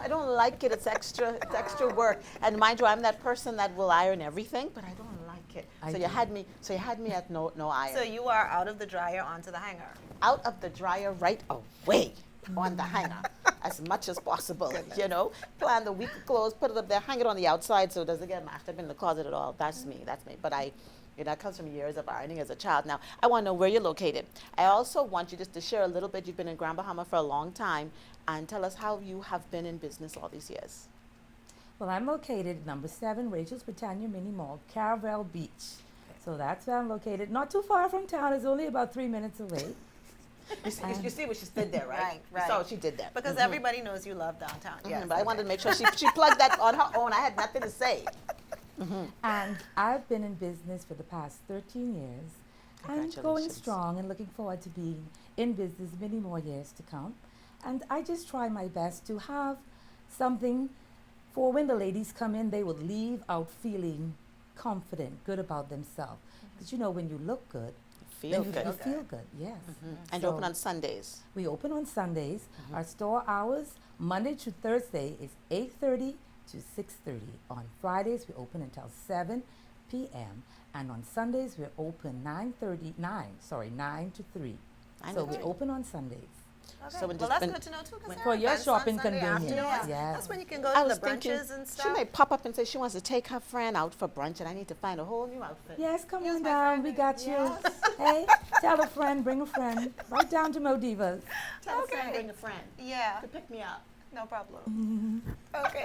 [SPEAKER 3] I don't like it. It's extra work. And mind you, I'm that person that will iron everything, but I don't like it.
[SPEAKER 8] I
[SPEAKER 3] So
[SPEAKER 8] do.
[SPEAKER 3] you had me at no iron.
[SPEAKER 1] So you are out of the dryer onto the hanger.
[SPEAKER 3] Out of the dryer right away on the hanger as much as possible. You know, plan the week of clothes, put it up there, hang it on the outside so it doesn't get mashed up in the closet at all. That's me. But that comes from years of ironing as a child. Now, I want to know where you're located. I also want you just to share a little bit. You've been in Grand Bahama for a long time, and tell us how you have been in business all these years.
[SPEAKER 8] Well, I'm located at number 7 Rachel's Britannia Mini Mall, Caravel Beach. So that's where I'm located. Not too far from town. It's only about 3 minutes away.
[SPEAKER 3] You see what she did there, right?
[SPEAKER 1] Right.
[SPEAKER 3] So she did that.
[SPEAKER 1] Because everybody knows you love downtown. Yes.
[SPEAKER 3] But I wanted to make sure she plugged that on her own. I had nothing to say.
[SPEAKER 8] And I've been in business for the past 13 years. I'm going
[SPEAKER 3] Congratulations.
[SPEAKER 8] strong and looking forward to being in business many more years to come. And I just try my best to have something for when the ladies come in, they would leave out feeling confident, good about themselves. Because you know, when you look good,
[SPEAKER 3] Feel
[SPEAKER 8] then
[SPEAKER 3] good.
[SPEAKER 8] you feel good, yes.
[SPEAKER 3] And
[SPEAKER 8] So
[SPEAKER 3] open on Sundays.
[SPEAKER 8] we open on Sundays. Our store hours, Monday to Thursday, is 8:30 to 6:30. On Fridays, we open until 7 p.m. And on Sundays, we're open 9 to 3.
[SPEAKER 3] 9
[SPEAKER 8] So
[SPEAKER 3] to
[SPEAKER 8] we
[SPEAKER 3] 3.
[SPEAKER 8] open on Sundays.
[SPEAKER 1] Okay.
[SPEAKER 3] So when
[SPEAKER 1] well,
[SPEAKER 3] just
[SPEAKER 1] that's
[SPEAKER 3] when-
[SPEAKER 1] good to know too. 'Cause there
[SPEAKER 8] For
[SPEAKER 1] are
[SPEAKER 8] your
[SPEAKER 1] events on
[SPEAKER 8] shopping
[SPEAKER 1] Sunday
[SPEAKER 8] convenience,
[SPEAKER 1] afternoons.
[SPEAKER 8] yes.
[SPEAKER 1] That's when you can go
[SPEAKER 3] I
[SPEAKER 1] to
[SPEAKER 3] was
[SPEAKER 1] the
[SPEAKER 3] thinking
[SPEAKER 1] brunches and
[SPEAKER 3] she
[SPEAKER 1] stuff.
[SPEAKER 3] may pop up and say she wants to take her friend out for brunch, and I need to find a whole new outfit.
[SPEAKER 8] Yes, come
[SPEAKER 1] Yes,
[SPEAKER 8] on
[SPEAKER 1] my
[SPEAKER 8] down.
[SPEAKER 1] friend.
[SPEAKER 8] We got you. Hey, tell a friend, bring a friend. Right down to Modivas.
[SPEAKER 3] Tell a friend,
[SPEAKER 1] Okay.
[SPEAKER 3] bring a friend
[SPEAKER 1] Yeah,
[SPEAKER 3] to pick me up.
[SPEAKER 1] no problem. Okay.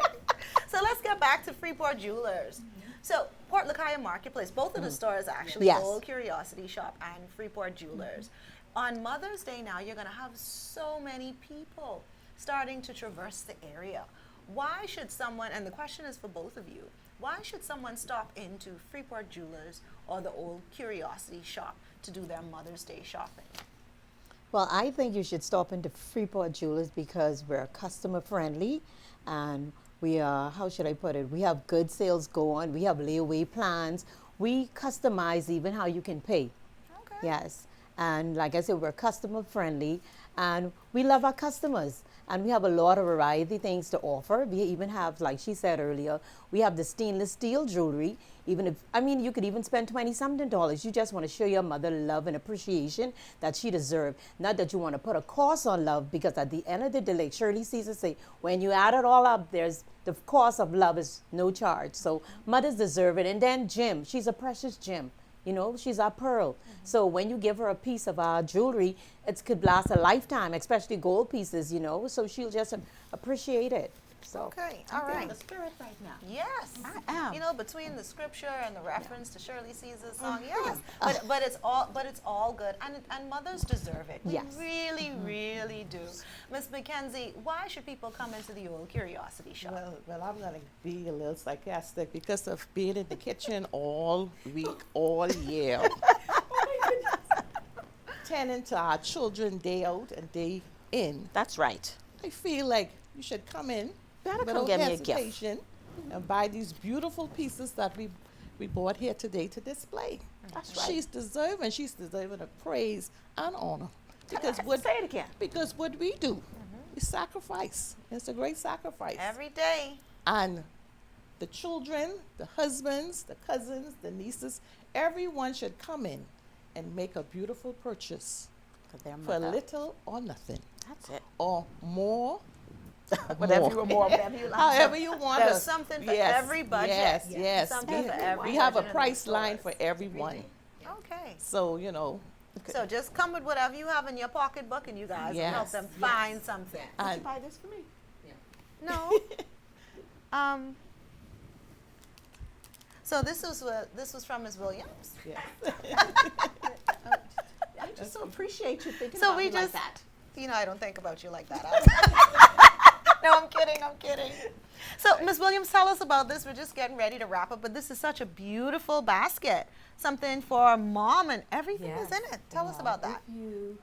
[SPEAKER 1] So let's get back to Freeport Jewelers. So Port Lakaya Marketplace, both of the stores actually,
[SPEAKER 3] Yes.
[SPEAKER 1] Old Curiosity Shop and Freeport Jewelers. On Mother's Day now, you're going to have so many people starting to traverse the area. Why should someone, and the question is for both of you, why should someone stop into Freeport Jewelers or the Old Curiosity Shop to do their Mother's Day shopping?
[SPEAKER 7] Well, I think you should stop into Freeport Jewelers because we're customer friendly and we are, how should I put it? We have good sales going. We have layaway plans. We customize even how you can pay.
[SPEAKER 1] Okay.
[SPEAKER 7] Yes. And like I said, we're customer friendly and we love our customers. And we have a lot of variety things to offer. We even have, like she said earlier, we have the stainless steel jewelry. Even if, I mean, you could even spend $20-something. You just want to show your mother love and appreciation that she deserves. Not that you want to put a cost on love, because at the end of the day, like Shirley Caesar say, when you add it all up, there's the cost of love is no charge. So mothers deserve it. And then Jim, she's a precious gem. You know, she's our pearl. So when you give her a piece of our jewelry, it could last a lifetime, especially gold pieces, you know. So she'll just appreciate it.
[SPEAKER 3] So
[SPEAKER 1] Okay,
[SPEAKER 3] I'm
[SPEAKER 1] all
[SPEAKER 3] feeling
[SPEAKER 1] right.
[SPEAKER 3] the spirit right now.
[SPEAKER 1] Yes,
[SPEAKER 3] I am.
[SPEAKER 1] You know, between the scripture and the reference to Shirley Caesar's song, yes. But it's all good, and mothers deserve it. We
[SPEAKER 3] Yes.
[SPEAKER 1] really, really do. Miss Mackenzie, why should people come into the old curiosity shop?
[SPEAKER 6] Well, I'm going to be a little sarcastic because of being in the kitchen all week, all year. Tending to our children day out and day in.
[SPEAKER 3] That's right.
[SPEAKER 6] I feel like you should come in
[SPEAKER 3] Better come
[SPEAKER 6] without
[SPEAKER 3] get me a gift.
[SPEAKER 6] hesitation and buy these beautiful pieces that we bought here today to display.
[SPEAKER 3] That's right.
[SPEAKER 6] She's deserving of praise and honor. Because
[SPEAKER 3] Say it again.
[SPEAKER 6] because what we do, we sacrifice. It's a great sacrifice.
[SPEAKER 1] Every day.
[SPEAKER 6] And the children, the husbands, the cousins, the nieces, everyone should come in and make a beautiful purchase
[SPEAKER 3] For their
[SPEAKER 6] for
[SPEAKER 3] mother.
[SPEAKER 6] little or nothing,
[SPEAKER 3] That's it.
[SPEAKER 6] or more.
[SPEAKER 3] Whatever
[SPEAKER 6] more.
[SPEAKER 3] whatever you like.
[SPEAKER 6] However you want.
[SPEAKER 1] There's
[SPEAKER 6] to-
[SPEAKER 1] something for
[SPEAKER 6] yes,
[SPEAKER 1] every budget.
[SPEAKER 6] Yes, yes.
[SPEAKER 1] Something for every
[SPEAKER 6] We have a
[SPEAKER 1] budget in
[SPEAKER 6] price
[SPEAKER 1] the
[SPEAKER 6] line
[SPEAKER 1] stores.
[SPEAKER 6] for everyone.
[SPEAKER 1] Okay.
[SPEAKER 6] So, you know,
[SPEAKER 1] So just come with whatever you have in your pocketbook, and you guys will help
[SPEAKER 6] Yes.
[SPEAKER 1] them find something.
[SPEAKER 3] Did you
[SPEAKER 6] and
[SPEAKER 3] buy this for me?
[SPEAKER 1] No. So this was from Ms. Williams.
[SPEAKER 6] yeah.
[SPEAKER 3] I just so appreciate you thinking
[SPEAKER 1] So
[SPEAKER 3] about
[SPEAKER 1] we
[SPEAKER 3] me like
[SPEAKER 1] just-
[SPEAKER 3] that.
[SPEAKER 1] You know, I don't think about you like that. No, I'm kidding. I'm kidding. So, Ms. Williams, tell us about this. We're just getting ready to wrap up, but this is such a beautiful basket. Something for mom, and everything is in it. Tell us about that.
[SPEAKER 8] If you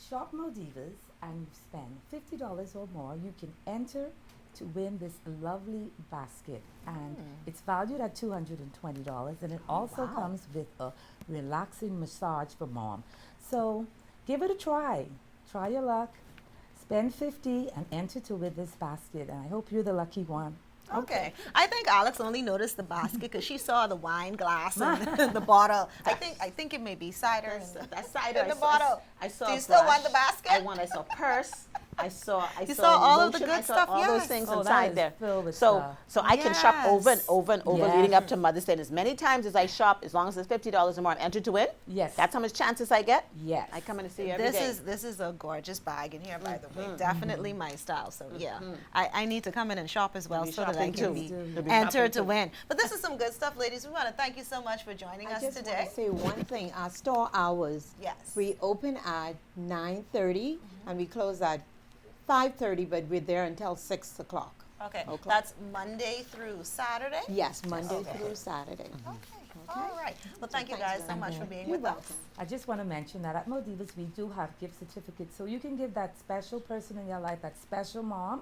[SPEAKER 8] shop Modivas and you spend $50 or more, you can enter to win this lovely basket. And it's valued at $220, and it also comes with a relaxing massage for mom. So give it a try. Try your luck. Spend $50 and enter to win this basket, and I hope you're the lucky one.
[SPEAKER 1] Okay. I think Alex only noticed the basket because she saw the wine glass and the bottle. I think it may be cider.
[SPEAKER 3] That's cider.
[SPEAKER 1] In the bottle.
[SPEAKER 3] I saw.
[SPEAKER 1] Do you
[SPEAKER 3] a
[SPEAKER 1] still want
[SPEAKER 3] brush.
[SPEAKER 1] the basket?
[SPEAKER 3] I saw purse. I saw.
[SPEAKER 1] You saw all of the
[SPEAKER 3] lotion,
[SPEAKER 1] good
[SPEAKER 3] I saw
[SPEAKER 1] stuff,
[SPEAKER 3] all those
[SPEAKER 1] yes.
[SPEAKER 3] things
[SPEAKER 8] Oh, that
[SPEAKER 3] inside
[SPEAKER 8] is
[SPEAKER 3] there.
[SPEAKER 8] filled with
[SPEAKER 3] So,
[SPEAKER 8] stuff.
[SPEAKER 3] so I can shop over and
[SPEAKER 1] Yes.
[SPEAKER 3] over and over
[SPEAKER 8] Yes.
[SPEAKER 3] leading up to Mother's Day. And as many times as I shop, as long as it's $50 or more, I'm entered to win.
[SPEAKER 8] Yes.
[SPEAKER 3] That's how much chances I get.
[SPEAKER 8] Yes.
[SPEAKER 3] I come in to see you every day.
[SPEAKER 1] This is a gorgeous bag in here, by the way. Definitely my style. So yeah, I need to come in and shop as well
[SPEAKER 3] be
[SPEAKER 1] so that I
[SPEAKER 3] shopping
[SPEAKER 1] can
[SPEAKER 3] too.
[SPEAKER 1] be
[SPEAKER 3] You'll be
[SPEAKER 1] entered
[SPEAKER 3] shopping
[SPEAKER 1] to
[SPEAKER 3] too.
[SPEAKER 1] win. But this is some good stuff, ladies. We want to thank you so much for joining
[SPEAKER 7] I
[SPEAKER 1] us
[SPEAKER 7] just
[SPEAKER 1] today.
[SPEAKER 7] want to say one thing. Our store hours.
[SPEAKER 1] Yes.
[SPEAKER 7] We open at 9:30 and we close at 5:30, but we're there until 6 o'clock.
[SPEAKER 1] Okay,
[SPEAKER 3] Okay.
[SPEAKER 1] that's Monday through Saturday.
[SPEAKER 7] Yes, Monday
[SPEAKER 1] Okay.
[SPEAKER 7] through Saturday.
[SPEAKER 1] Okay. All right. Well, thank you guys so much for being with us.
[SPEAKER 8] I just want to mention that at Modivas we do have gift certificates, so you can give that special person in your life, that special mom,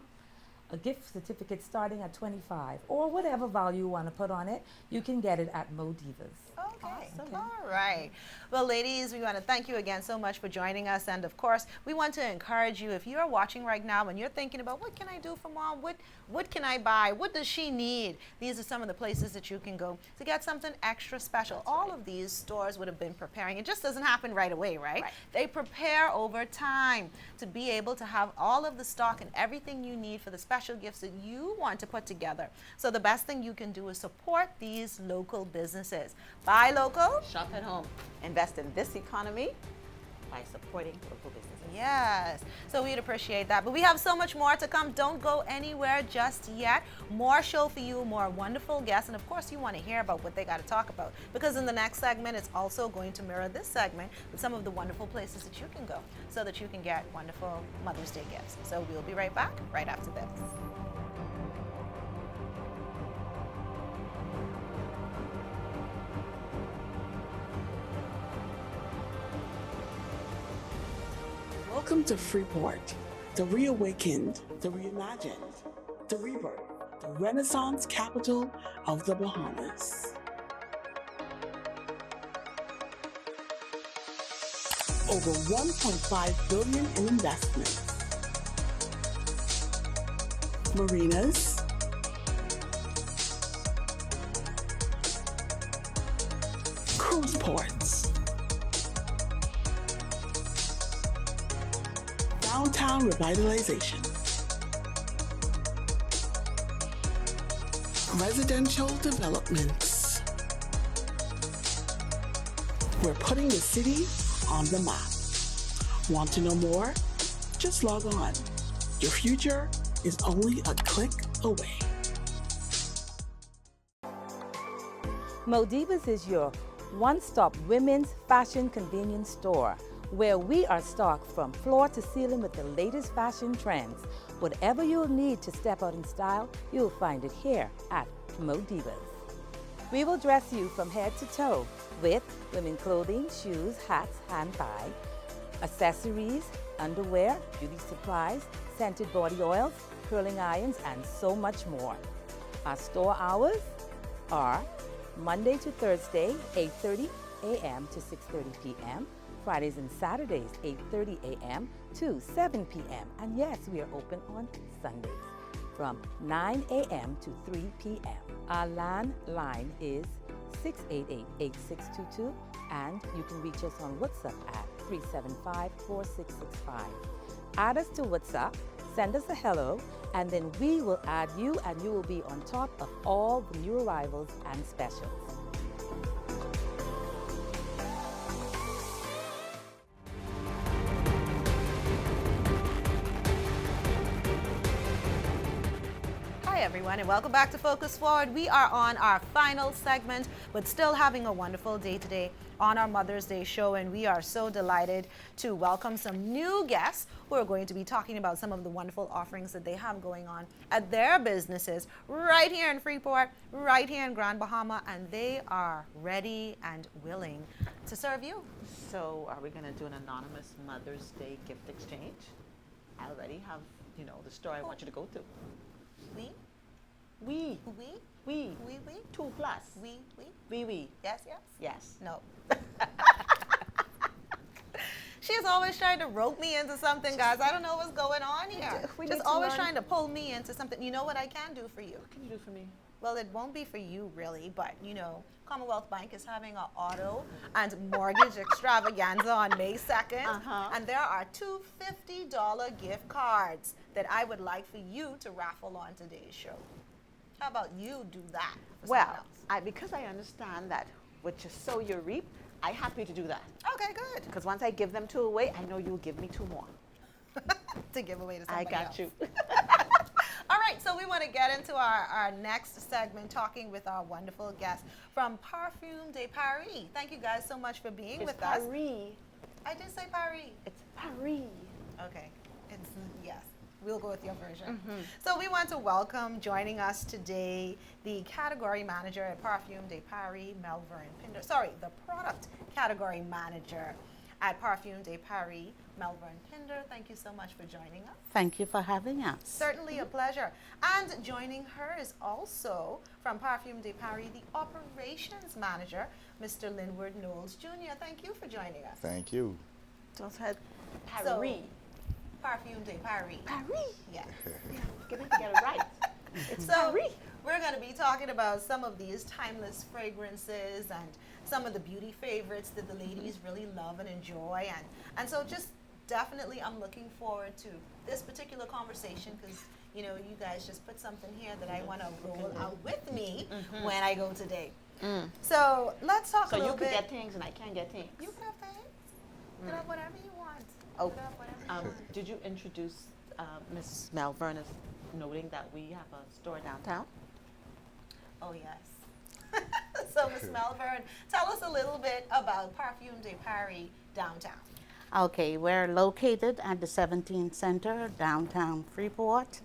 [SPEAKER 8] a gift certificate starting at $25 or whatever value you want to put on it. You can get it at Modivas.
[SPEAKER 1] Okay. All right. Well, ladies, we want to thank you again so much for joining us. And of course, we want to encourage you, if you're watching right now and you're thinking about what can I do for mom? What can I buy? What does she need? These are some of the places that you can go to get something extra special. All of these stores would have been preparing. It just doesn't happen right away, right? They prepare over time to be able to have all of the stock and everything you need for the special gifts that you want to put together. So the best thing you can do is support these local businesses. Buy local.
[SPEAKER 3] Shop at home. Invest in this economy by supporting local businesses.
[SPEAKER 1] Yes. So we'd appreciate that. But we have so much more to come. Don't go anywhere just yet. More show for you, more wonderful guests. And of course, you want to hear about what they got to talk about. Because in the next segment, it's also going to mirror this segment with some of the wonderful places that you can go so that you can get wonderful Mother's Day gifts. So we'll be right back right after this.
[SPEAKER 5] Welcome to Freeport, the reawakened, the reimagined, the rebirth, the Renaissance capital of the Bahamas. Over $1.5 billion in investments. Marinas, cruise ports, downtown revitalization, residential developments. We're putting the city on the map. Want to know more? Just log on. Your future is only a click away.
[SPEAKER 8] Modivas is your one-stop women's fashion convenience store where we are stocked from floor to ceiling with the latest fashion trends. Whatever you'll need to step out in style, you'll find it here at Modivas. We will dress you from head to toe with women clothing, shoes, hats, handbag, accessories, underwear, beauty supplies, scented body oils, curling irons, and so much more. Our store hours are Monday to Thursday, 8:30 a.m. to 6:30 p.m., Fridays and Saturdays, 8:30 a.m. to 7 p.m. And yes, we are open on Sundays from 9 a.m. to 3 p.m. Our landline is 688-8622, and you can reach us on WhatsApp at 375-4665. Add us to WhatsApp, send us a hello, and then we will add you, and you will be on top of all the new arrivals and specials.
[SPEAKER 1] Hi everyone, and welcome back to Focus Forward. We are on our final segment, but still having a wonderful day today on our Mother's Day show, and we are so delighted to welcome some new guests who are going to be talking about some of the wonderful offerings that they have going on at their businesses right here in Freeport, right here in Grand Bahama, and they are ready and willing to serve you.
[SPEAKER 3] So are we going to do an anonymous Mother's Day gift exchange? I already have, the store I want you to go to.
[SPEAKER 1] We?
[SPEAKER 3] We.
[SPEAKER 1] We?
[SPEAKER 3] We.
[SPEAKER 1] We?
[SPEAKER 3] 2 plus.
[SPEAKER 1] We?
[SPEAKER 3] We.
[SPEAKER 1] Yes, yes?
[SPEAKER 3] Yes.
[SPEAKER 1] No. She's always trying to rope me into something, guys. I don't know what's going on here.
[SPEAKER 3] We
[SPEAKER 1] Just
[SPEAKER 3] need to
[SPEAKER 1] always
[SPEAKER 3] learn.
[SPEAKER 1] trying to pull me into something. You know what I can do for you?
[SPEAKER 3] What can you do for me?
[SPEAKER 1] Well, it won't be for you, really, but, Commonwealth Bank is having an auto and mortgage extravaganza on May 2nd, and there are two $50 gift cards that I would like for you to raffle on today's show. How about you do that for someone
[SPEAKER 3] Well,
[SPEAKER 1] else?
[SPEAKER 3] because I understand that what you sow, you reap, I'm happy to do that.
[SPEAKER 1] Okay, good.
[SPEAKER 3] Because once I give them 2 away, I know you'll give me 2 more.
[SPEAKER 1] To give away to
[SPEAKER 3] I
[SPEAKER 1] somebody
[SPEAKER 3] got
[SPEAKER 1] else.
[SPEAKER 3] you.
[SPEAKER 1] All right, so we want to get into our next segment, talking with our wonderful guests from Parfum de Paris. Thank you guys so much for being
[SPEAKER 3] It's
[SPEAKER 1] with us.
[SPEAKER 3] Paris.
[SPEAKER 1] I did say Paris.
[SPEAKER 3] It's Paris.
[SPEAKER 1] Okay, yes. We'll go with your version. So we want to welcome, joining us today, the category manager at Parfum de Paris, Melvern Pinder. Sorry, the product category manager at Parfum de Paris, Melvern Pinder. Thank you so much for joining us.
[SPEAKER 4] Thank you for having us.
[SPEAKER 1] Certainly a pleasure. And joining her is also from Parfum de Paris, the operations manager, Mr. Linward Knowles Jr. Thank you for joining us.
[SPEAKER 9] Thank you.
[SPEAKER 3] So it's had
[SPEAKER 1] So,
[SPEAKER 3] Paris.
[SPEAKER 1] Parfum de Paris.
[SPEAKER 3] Paris.
[SPEAKER 1] Yeah.
[SPEAKER 3] Get it right. It's
[SPEAKER 1] So
[SPEAKER 3] Paris.
[SPEAKER 1] we're going to be talking about some of these timeless fragrances and some of the beauty favorites that the ladies really love and enjoy. And so just definitely I'm looking forward to this particular conversation because, you guys just put something here that I want to roll out with me when I go today. So let's talk
[SPEAKER 3] So
[SPEAKER 1] a
[SPEAKER 3] you
[SPEAKER 1] little
[SPEAKER 3] can
[SPEAKER 1] bit.
[SPEAKER 3] get things and I can get things.
[SPEAKER 1] You can have things. You can have whatever you want.
[SPEAKER 3] Oh,
[SPEAKER 1] You can have whatever you want.
[SPEAKER 3] did you introduce Ms. Malvern as noting that we have a store downtown?
[SPEAKER 1] Oh, yes. So, Ms. Melvern, tell us a little bit about Parfum de Paris downtown.
[SPEAKER 4] Okay, we're located at the 17th Center, downtown Freeport.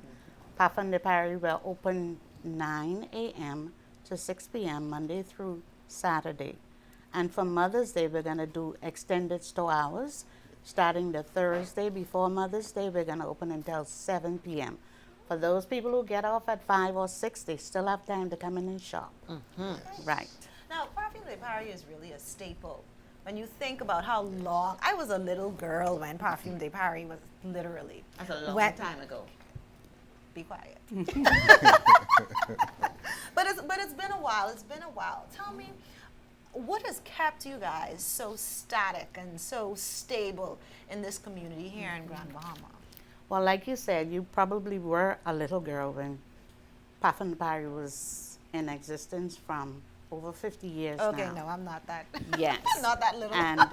[SPEAKER 4] Parfum de Paris will open 9 a.m. to 6 p.m. Monday through Saturday. And for Mother's Day, we're going to do extended store hours. Starting the Thursday before Mother's Day, we're going to open until 7 p.m. For those people who get off at 5 or 6, they still have time to come in and shop. Right.
[SPEAKER 1] Now, Parfum de Paris is really a staple. When you think about how long, I was a little girl when Parfum de Paris was literally.
[SPEAKER 3] That's a long
[SPEAKER 1] when-
[SPEAKER 3] time ago.
[SPEAKER 1] Be quiet. But it's been a while. It's been a while. Tell me, what has kept you guys so static and so stable in this community here in Grand Bahama?
[SPEAKER 4] Well, like you said, you probably were a little girl when Parfum de Paris was in existence from over 50 years
[SPEAKER 1] Okay,
[SPEAKER 4] now.
[SPEAKER 1] no, I'm not that.
[SPEAKER 4] Yes.
[SPEAKER 1] Not that little.
[SPEAKER 4] And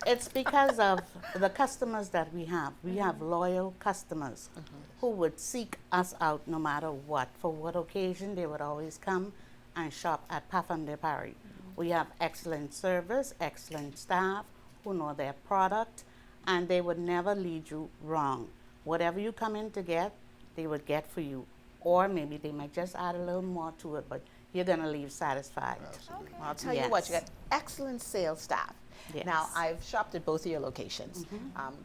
[SPEAKER 4] it's because of the customers that we have. We have loyal customers who would seek us out no matter what. For what occasion, they would always come and shop at Parfum de Paris. We have excellent service, excellent staff who know their product, and they would never lead you wrong. Whatever you come in to get, they would get for you. Or maybe they might just add a little more to it, but you're going to leave satisfied.
[SPEAKER 3] Well, I'll tell you what, you got excellent sales staff.
[SPEAKER 4] Yes.
[SPEAKER 3] Now, I've shopped at both of your locations.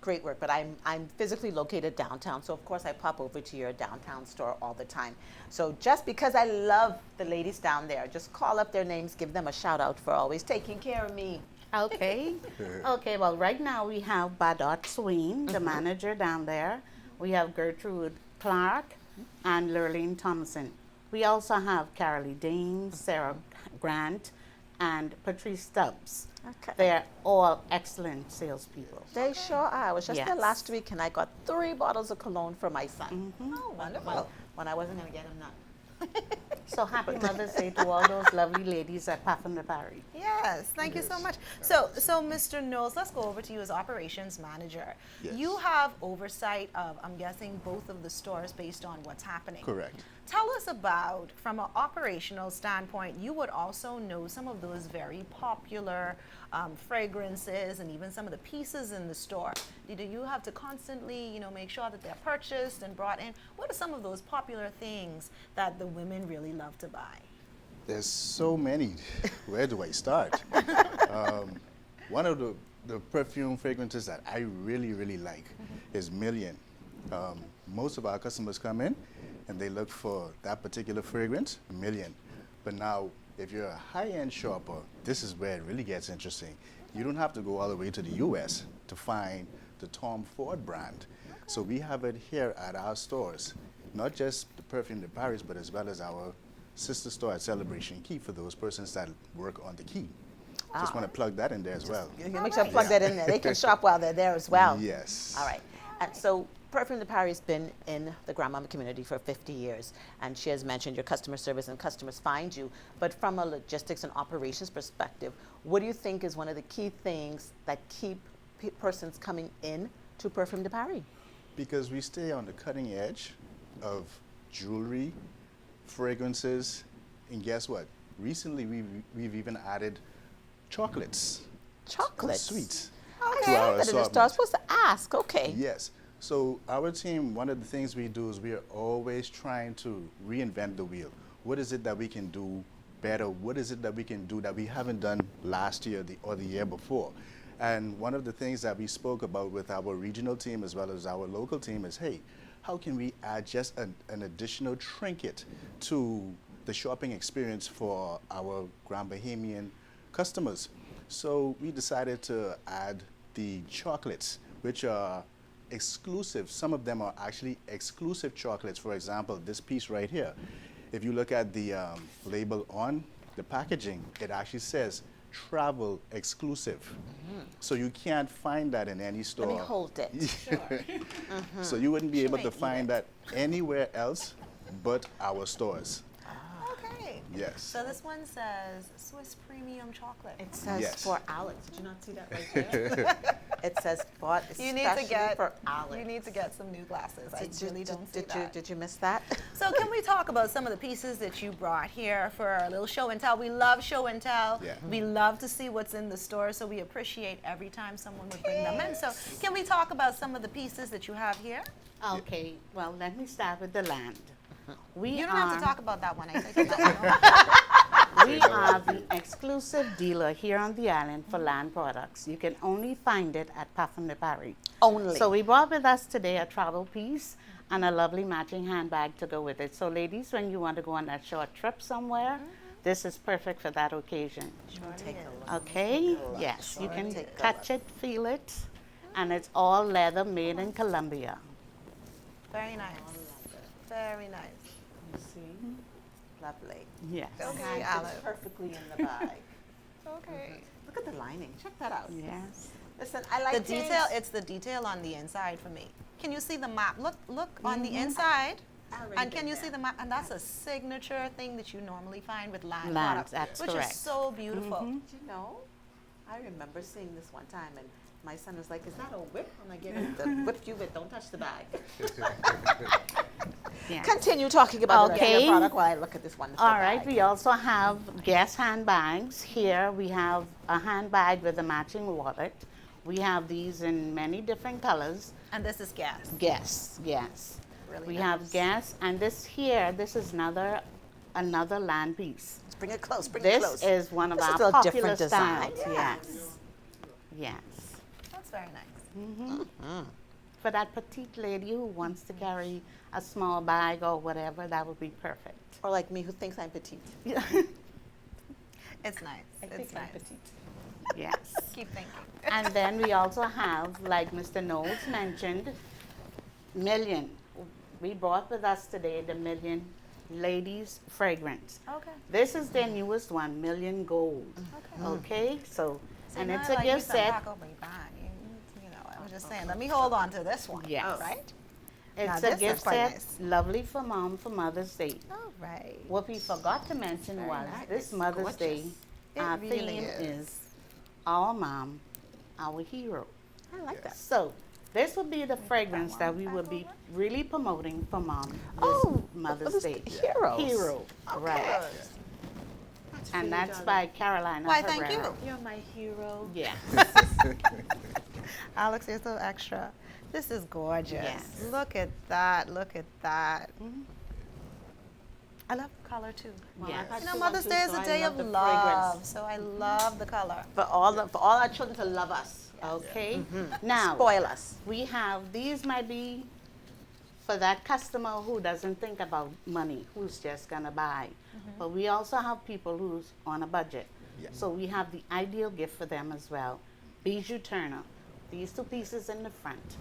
[SPEAKER 3] Great work, but I'm physically located downtown, so of course I pop over to your downtown store all the time. So just because I love the ladies down there, just call up their names, give them a shout out for always taking care of me.
[SPEAKER 4] Okay. Okay, well, right now we have Badot Swain, the manager down there. We have Gertrude Clark and Lurleen Thompson. We also have Carolee Dane, Sarah Grant, and Patrice Stubbs.
[SPEAKER 3] Okay.
[SPEAKER 4] They're all excellent salespeople.
[SPEAKER 3] They sure are. I was just there
[SPEAKER 4] Yes.
[SPEAKER 3] last week and I got 3 bottles of cologne for my son.
[SPEAKER 1] Oh, wonderful.
[SPEAKER 3] Well, when I wasn't going to get him none.
[SPEAKER 4] So happy Mother's Day to all those lovely ladies at Parfum de Paris.
[SPEAKER 1] Yes, thank you so much. So Mr. Knowles, let's go over to you as operations manager.
[SPEAKER 9] Yes.
[SPEAKER 1] You have oversight of, I'm guessing, both of the stores based on what's happening.
[SPEAKER 9] Correct.
[SPEAKER 1] Tell us about, from an operational standpoint, you would also know some of those very popular fragrances and even some of the pieces in the store. Do you have to constantly, make sure that they're purchased and brought in? What are some of those popular things that the women really love to buy?
[SPEAKER 9] There's so many. Where do I start? One of the perfume fragrances that I really, really like is Million. Most of our customers come in and they look for that particular fragrance, Million. But now, if you're a high-end shopper, this is where it really gets interesting. You don't have to go all the way to the US to find the Tom Ford brand. So we have it here at our stores, not just the Perfume de Paris, but as well as our sister store at Celebration Key for those persons that work on the key. Just want to plug that in there as well.
[SPEAKER 3] You make sure to plug that in there. They can shop while they're there as well.
[SPEAKER 9] Yes.
[SPEAKER 3] All right. And so Perfume de Paris has been in the grandmama community for 50 years, and she has mentioned your customer service and customers find you. But from a logistics and operations perspective, what do you think is one of the key things that keep persons coming in to Perfume de Paris?
[SPEAKER 9] Because we stay on the cutting edge of jewelry, fragrances, and guess what? Recently, we've even added chocolates.
[SPEAKER 3] Chocolates?
[SPEAKER 9] And sweets.
[SPEAKER 3] Okay.
[SPEAKER 9] To our
[SPEAKER 3] I was
[SPEAKER 9] assortment.
[SPEAKER 3] supposed to ask. Okay.
[SPEAKER 9] Yes. So our team, one of the things we do is we are always trying to reinvent the wheel. What is it that we can do better? What is it that we can do that we haven't done last year or the year before? And one of the things that we spoke about with our regional team as well as our local team is, hey, how can we add just an additional trinket to the shopping experience for our Grand Bahamian customers? So we decided to add the chocolates, which are exclusive. Some of them are actually exclusive chocolates. For example, this piece right here. If you look at the label on the packaging, it actually says travel exclusive. So you can't find that in any store.
[SPEAKER 3] Let me hold it.
[SPEAKER 9] So you wouldn't be able
[SPEAKER 1] may
[SPEAKER 9] to
[SPEAKER 1] need
[SPEAKER 9] find that anywhere else but our stores.
[SPEAKER 1] Okay.
[SPEAKER 9] Yes.
[SPEAKER 1] So this one says Swiss Premium Chocolate.
[SPEAKER 3] It says
[SPEAKER 9] Yes.
[SPEAKER 3] for Alex. Did you not see that right there? It says bought
[SPEAKER 1] You need
[SPEAKER 3] especially
[SPEAKER 1] to get
[SPEAKER 3] for Alex.
[SPEAKER 1] You need to get some new glasses. I really don't see
[SPEAKER 3] did
[SPEAKER 1] that.
[SPEAKER 3] Did you miss that?
[SPEAKER 1] So can we talk about some of the pieces that you brought here for our little show and tell? We love show and tell.
[SPEAKER 9] Yeah.
[SPEAKER 1] We love to see what's in the store, so we appreciate every time someone would bring them in. So can we talk about some of the pieces that you have here?
[SPEAKER 4] Okay, well, let me start with the land.
[SPEAKER 1] You don't have to talk about that one. I think that
[SPEAKER 4] We are the exclusive dealer here on the island for land products. You can only find it at Parfum de Paris.
[SPEAKER 3] Only.
[SPEAKER 4] So we brought with us today a travel piece and a lovely matching handbag to go with it. So ladies, when you want to go on that short trip somewhere, this is perfect for that occasion.
[SPEAKER 3] Take a look.
[SPEAKER 4] Okay? Yes, you can touch it, feel it, and it's all leather made in Colombia.
[SPEAKER 1] very nice. Very nice.
[SPEAKER 3] You see? Lovely.
[SPEAKER 4] Yes.
[SPEAKER 1] Okay,
[SPEAKER 3] And fits
[SPEAKER 1] Alex.
[SPEAKER 3] perfectly in the bag.
[SPEAKER 1] Okay.
[SPEAKER 3] Look at the lining. Check that out.
[SPEAKER 4] Yes.
[SPEAKER 3] Listen, I like
[SPEAKER 1] The
[SPEAKER 3] things-
[SPEAKER 1] detail, it's the detail on the inside for me. Can you see the map? Look on the inside.
[SPEAKER 3] I already
[SPEAKER 1] And
[SPEAKER 3] been
[SPEAKER 1] can you
[SPEAKER 3] there.
[SPEAKER 1] see the map? And that's a signature thing that you normally find with land
[SPEAKER 4] Land,
[SPEAKER 1] products,
[SPEAKER 4] that's
[SPEAKER 1] which
[SPEAKER 4] correct.
[SPEAKER 1] is so beautiful.
[SPEAKER 3] Did you know? I remember seeing this one time, and My son was like, "Is that a whip?" I'm like, "Yeah, the whip you with. Don't touch the bag."
[SPEAKER 4] Yeah.
[SPEAKER 3] Continue talking about the rest of
[SPEAKER 4] Okay.
[SPEAKER 3] your product while I look at this wonderful
[SPEAKER 4] All right,
[SPEAKER 3] bag.
[SPEAKER 4] we also have guest handbags. Here we have a handbag with a matching wallet. We have these in many different colors.
[SPEAKER 1] And this is gas.
[SPEAKER 4] Yes, yes.
[SPEAKER 1] Really
[SPEAKER 4] We
[SPEAKER 1] nice.
[SPEAKER 4] have gas, and this here, this is another land piece.
[SPEAKER 3] Let's bring it close. Bring it close.
[SPEAKER 4] This is one of
[SPEAKER 3] This
[SPEAKER 4] our
[SPEAKER 3] is a
[SPEAKER 4] popular
[SPEAKER 3] different design.
[SPEAKER 4] styles. Yes. Yes.
[SPEAKER 1] That's very nice.
[SPEAKER 4] For that petite lady who wants to carry a small bag or whatever, that would be perfect.
[SPEAKER 3] Or like me, who thinks I'm petite.
[SPEAKER 1] It's nice. It's nice.
[SPEAKER 4] Yes.
[SPEAKER 1] Keep thinking.
[SPEAKER 4] And then we also have, like Mr. Knowles mentioned, Million. We brought with us today the Million Ladies Fragrance.
[SPEAKER 1] Okay.
[SPEAKER 4] This is their newest one, Million Gold. Okay, so,
[SPEAKER 1] See,
[SPEAKER 4] and
[SPEAKER 1] now
[SPEAKER 4] it's
[SPEAKER 1] I
[SPEAKER 4] a
[SPEAKER 1] like
[SPEAKER 4] gift
[SPEAKER 1] you to
[SPEAKER 4] set.
[SPEAKER 1] back over your bag. You know, I was just saying, let me hold on to this one.
[SPEAKER 4] Yes.
[SPEAKER 1] Right?
[SPEAKER 4] It's
[SPEAKER 1] Now
[SPEAKER 4] a
[SPEAKER 1] this
[SPEAKER 4] gift
[SPEAKER 1] is quite
[SPEAKER 4] set,
[SPEAKER 1] nice.
[SPEAKER 4] lovely for mom for Mother's Day.
[SPEAKER 1] All right.
[SPEAKER 4] What we forgot to mention
[SPEAKER 1] Very
[SPEAKER 4] was
[SPEAKER 1] nice.
[SPEAKER 4] this Mother's Day,
[SPEAKER 1] It
[SPEAKER 4] our
[SPEAKER 1] really
[SPEAKER 4] theme
[SPEAKER 1] is.
[SPEAKER 4] is our mom, our hero.
[SPEAKER 3] I like that.
[SPEAKER 4] So this would be the fragrance that we would be really promoting for mom this Mother's
[SPEAKER 3] this
[SPEAKER 4] Day.
[SPEAKER 3] Heroes.
[SPEAKER 4] Hero, right? And that's by Carolina
[SPEAKER 1] Why, thank
[SPEAKER 4] Herrera.
[SPEAKER 1] you.
[SPEAKER 3] You're my hero.
[SPEAKER 4] Yeah.
[SPEAKER 1] Alex, you're so extra. This is gorgeous.
[SPEAKER 4] Yes.
[SPEAKER 1] Look at that. Look at that. I love the color too.
[SPEAKER 4] Yes.
[SPEAKER 1] You know, Mother's Day is a day of love, so I love the color.
[SPEAKER 3] For all our children to love us.
[SPEAKER 4] Okay. Now
[SPEAKER 3] Spoil us.
[SPEAKER 4] we have these might be for that customer who doesn't think about money, who's just gonna buy. But we also have people who's on a budget.
[SPEAKER 9] Yeah.
[SPEAKER 4] So we have the ideal gift for them as well. Bijou Turner. These two pieces in the front.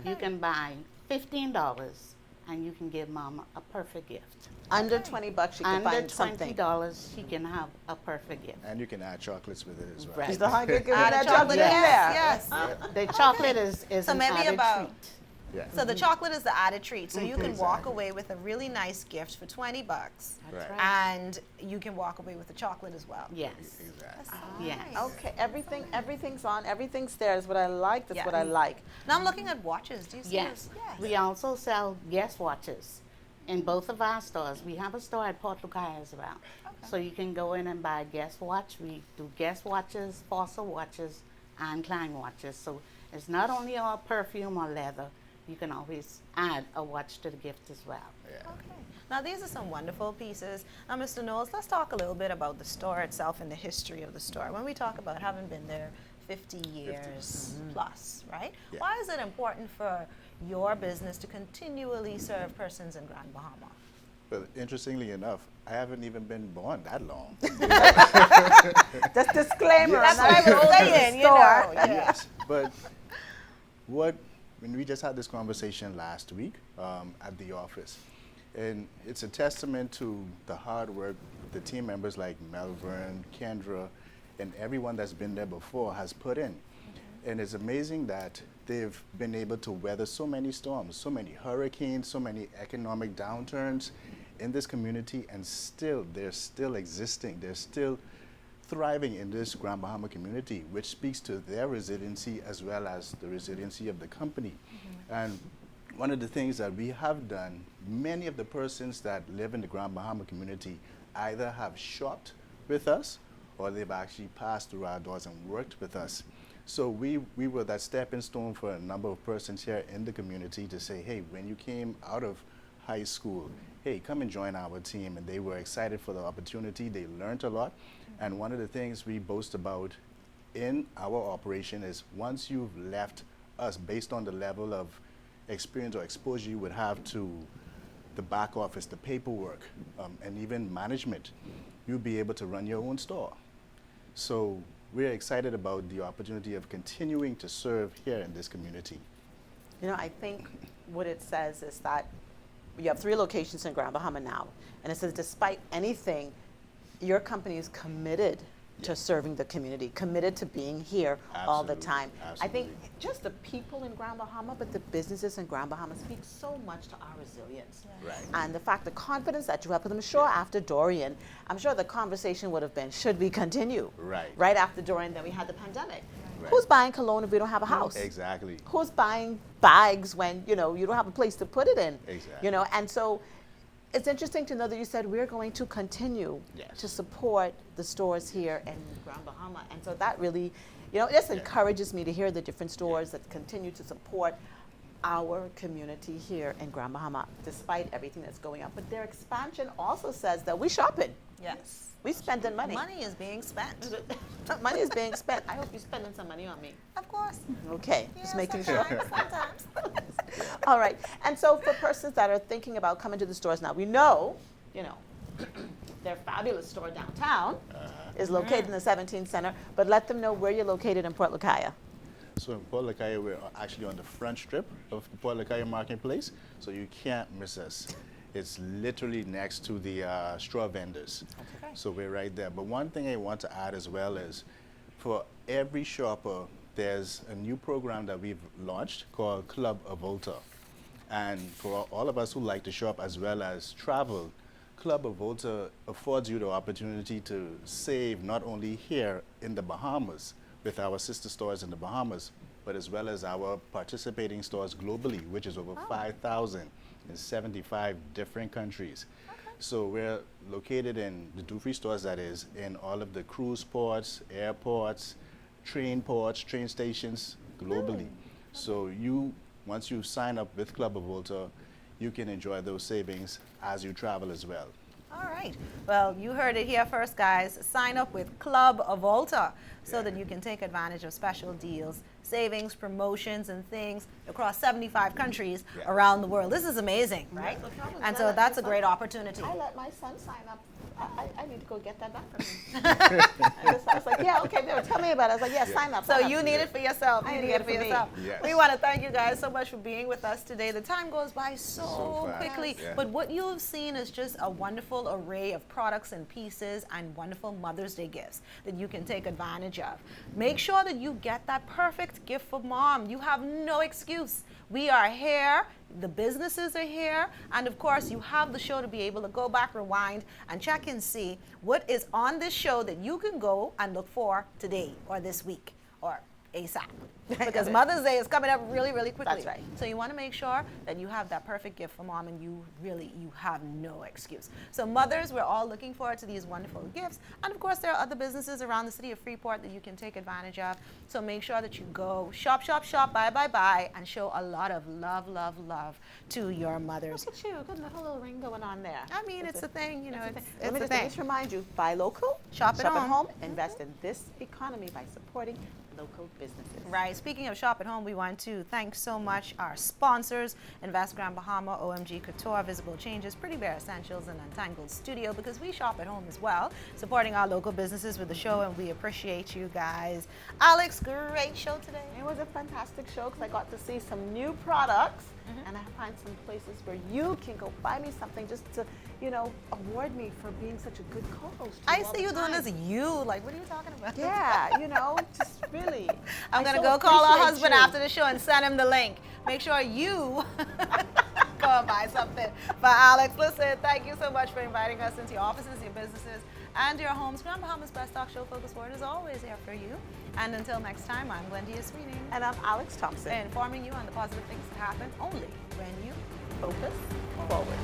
[SPEAKER 4] You can buy $15 and you can give mama a perfect gift.
[SPEAKER 3] Under $20, you can
[SPEAKER 4] Under
[SPEAKER 3] find something.
[SPEAKER 4] $20, she can have a perfect gift.
[SPEAKER 9] And you can add chocolates with it as well.
[SPEAKER 4] Right.
[SPEAKER 3] Is the hungry good with
[SPEAKER 1] Add
[SPEAKER 3] that
[SPEAKER 1] a chocolate,
[SPEAKER 3] chocolate in
[SPEAKER 1] yes,
[SPEAKER 3] there?
[SPEAKER 1] yes.
[SPEAKER 4] The chocolate is
[SPEAKER 1] So
[SPEAKER 4] an
[SPEAKER 1] maybe
[SPEAKER 4] added
[SPEAKER 1] about-
[SPEAKER 4] treat.
[SPEAKER 9] Yeah.
[SPEAKER 1] So the chocolate is the added treat. So you can walk
[SPEAKER 9] Exactly.
[SPEAKER 1] away with a really nice gift for $20,
[SPEAKER 9] Right.
[SPEAKER 1] and you can walk away with the chocolate as well.
[SPEAKER 4] Yes.
[SPEAKER 9] Exactly.
[SPEAKER 4] Yes.
[SPEAKER 3] Okay, everything's on, everything's there. Is what I like. That's
[SPEAKER 1] Yeah.
[SPEAKER 3] what I like.
[SPEAKER 1] Now I'm looking at watches. Do you see
[SPEAKER 4] Yes.
[SPEAKER 1] this? Yes.
[SPEAKER 4] We also sell guest watches in both of our stores. We have a store at Port Lukai as well. So you can go in and buy a guest watch. We do guest watches, Fossil watches, and Klein watches. So it's not only all perfume or leather. You can always add a watch to the gift as well.
[SPEAKER 1] Okay. Now these are some wonderful pieces. Now, Mr. Knowles, let's talk a little bit about the store itself and the history of the store. When we talk about having been there 50 years plus, right?
[SPEAKER 9] Yeah.
[SPEAKER 1] Why is it important for your business to continually serve persons in Grand Bahama?
[SPEAKER 9] But interestingly enough, I haven't even been born that long.
[SPEAKER 3] Just disclaimer.
[SPEAKER 1] That's
[SPEAKER 3] I'm
[SPEAKER 1] what
[SPEAKER 3] not
[SPEAKER 1] I was
[SPEAKER 3] going to the
[SPEAKER 1] saying, you
[SPEAKER 3] store.
[SPEAKER 1] know. Yeah.
[SPEAKER 9] Yes, but when we just had this conversation last week at the office, and it's a testament to the hard work the team members like Melvin, Kendra, and everyone that's been there before has put in. And it's amazing that they've been able to weather so many storms, so many hurricanes, so many economic downturns in this community, and still, they're still existing. They're still thriving in this Grand Bahama community, which speaks to their resiliency as well as the resiliency of the company. And one of the things that we have done, many of the persons that live in the Grand Bahama community either have shopped with us or they've actually passed through our doors and worked with us. So we were that stepping stone for a number of persons here in the community to say, hey, when you came out of high school, hey, come and join our team. And they were excited for the opportunity. They learned a lot. And one of the things we boast about in our operation is once you've left us, based on the level of experience or exposure you would have to the back office, the paperwork, and even management, you'll be able to run your own store. So we're excited about the opportunity of continuing to serve here in this community.
[SPEAKER 3] You know, I think what it says is that you have 3 locations in Grand Bahama now, and it says despite anything, your company is committed to serving the community, committed to being here all the
[SPEAKER 9] Absolutely,
[SPEAKER 3] time. I think
[SPEAKER 9] absolutely.
[SPEAKER 3] just the people in Grand Bahama, but the businesses in Grand Bahama speak so much to our resilience.
[SPEAKER 9] Right.
[SPEAKER 3] And the fact, the confidence that you have, because I'm sure after Dorian, I'm sure the conversation would have been, should we continue?
[SPEAKER 9] Right.
[SPEAKER 3] Right after Dorian, then we had the pandemic. Who's buying cologne if we don't have a house?
[SPEAKER 9] Exactly.
[SPEAKER 3] Who's buying bags when, you don't have a place to put it in?
[SPEAKER 9] Exactly.
[SPEAKER 3] And so it's interesting to know that you said we're going to continue to support the stores here in Grand Bahama. And so that really, it just encourages me to hear the different stores that continue to support our community here in Grand Bahama, despite everything that's going on. But their expansion also says that we shopping.
[SPEAKER 1] Yes.
[SPEAKER 3] We spending money.
[SPEAKER 1] Money is being spent.
[SPEAKER 3] Money is being spent. I hope you're spending some money on me.
[SPEAKER 1] Of course.
[SPEAKER 3] Okay, just making sure.
[SPEAKER 1] Sometimes.
[SPEAKER 3] All right. And so for persons that are thinking about coming to the stores now, we know, their fabulous store downtown is located in the 17th Center, but let them know where you're located in Port Lacaya.
[SPEAKER 9] So in Port Lacaya, we're actually on the front strip of the Port Lacaya Marketplace, so you can't miss us. It's literally next to the straw vendors.
[SPEAKER 1] Okay.
[SPEAKER 9] So we're right there. But one thing I want to add as well is for every shopper, there's a new program that we've launched called Club Avolta. And for all of us who like to shop as well as travel, Club Avolta affords you the opportunity to save not only here in the Bahamas with our sister stores in the Bahamas, but as well as our participating stores globally, which is over 5,000 in 75 different countries. So we're located in the duty-free stores, that is, in all of the cruise ports, airports, train stations globally. So once you sign up with Club Avolta, you can enjoy those savings as you travel as well.
[SPEAKER 1] All right. Well, you heard it here first, guys. Sign up with Club Avolta so that you can take advantage of special deals, savings, promotions, and things across 75 countries around the world. This is amazing, right? And so that's a great opportunity.
[SPEAKER 3] I let my son sign up. I need to go get that back from him. I was like, yeah, okay, tell me about it. I was like, yeah, sign up.
[SPEAKER 1] So you need it for yourself.
[SPEAKER 3] I
[SPEAKER 1] You
[SPEAKER 3] need
[SPEAKER 1] need
[SPEAKER 3] it
[SPEAKER 1] it for
[SPEAKER 3] for me.
[SPEAKER 1] yourself.
[SPEAKER 9] Yes.
[SPEAKER 1] We want to thank you guys so much for being with us today. The time goes by so
[SPEAKER 9] fast.
[SPEAKER 1] quickly,
[SPEAKER 9] Yeah.
[SPEAKER 1] but what you have seen is just a wonderful array of products and pieces and wonderful Mother's Day gifts that you can take advantage of. Make sure that you get that perfect gift for mom. You have no excuse. We are here. The businesses are here, and of course you have the show to be able to go back, rewind, and check and see what is on this show that you can go and look for today or this week or ASAP. Because Mother's Day is coming up really, really quickly.
[SPEAKER 3] That's right.
[SPEAKER 1] So you want to make sure that you have that perfect gift for mom, and you have no excuse. So mothers, we're all looking forward to these wonderful gifts. And of course, there are other businesses around the city of Freeport that you can take advantage of. So make sure that you go shop, shop, shop, buy, buy, buy, and show a lot of love, love, love to your mothers.
[SPEAKER 3] Look at you, got a little ring going on there.
[SPEAKER 1] I mean, it's a thing,
[SPEAKER 3] Let
[SPEAKER 1] it's
[SPEAKER 3] me
[SPEAKER 1] a
[SPEAKER 3] just
[SPEAKER 1] thing.
[SPEAKER 3] remind you, buy local,
[SPEAKER 1] Shop at home.
[SPEAKER 3] invest in this economy by supporting local businesses.
[SPEAKER 1] Right. Speaking of shop at home, we want to thank so much our sponsors, Invest Grand Bahama, OMG Couture, Visible Changes, Pretty Bear Essentials, and Untangled Studio, because we shop at home as well, supporting our local businesses with the show, and we appreciate you guys. Alex, great show today.
[SPEAKER 3] It was a fantastic show because I got to see some new products and I find some places where you can go buy me something just to, award me for being such a good co-host.
[SPEAKER 1] I see you doing this, like, what are you talking about?
[SPEAKER 3] Yeah, just really.
[SPEAKER 1] I'm going to
[SPEAKER 3] so
[SPEAKER 1] go call our
[SPEAKER 3] appreciate
[SPEAKER 1] husband
[SPEAKER 3] you.
[SPEAKER 1] after the show and send him the link. Make sure you go and buy something for Alex. Listen, thank you so much for inviting us into your offices, your businesses, and your homes. Grand Bahama's Best Talk Show Focus Forward is always here for you. And until next time, I'm Glendia Sweeting.
[SPEAKER 3] And I'm Alex Thompson.
[SPEAKER 1] Informing you on the positive things that happen only when you
[SPEAKER 3] Focus forward.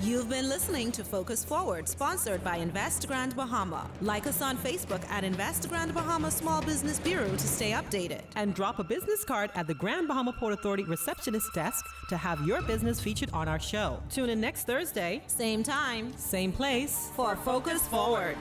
[SPEAKER 2] You've been listening to Focus Forward, sponsored by Invest Grand Bahama. Like us on Facebook at Invest Grand Bahama Small Business Bureau to stay updated. And drop a business card at the Grand Bahama Port Authority receptionist desk to have your business featured on our show. Tune in next Thursday,
[SPEAKER 1] same time,
[SPEAKER 2] same place,
[SPEAKER 1] for Focus Forward.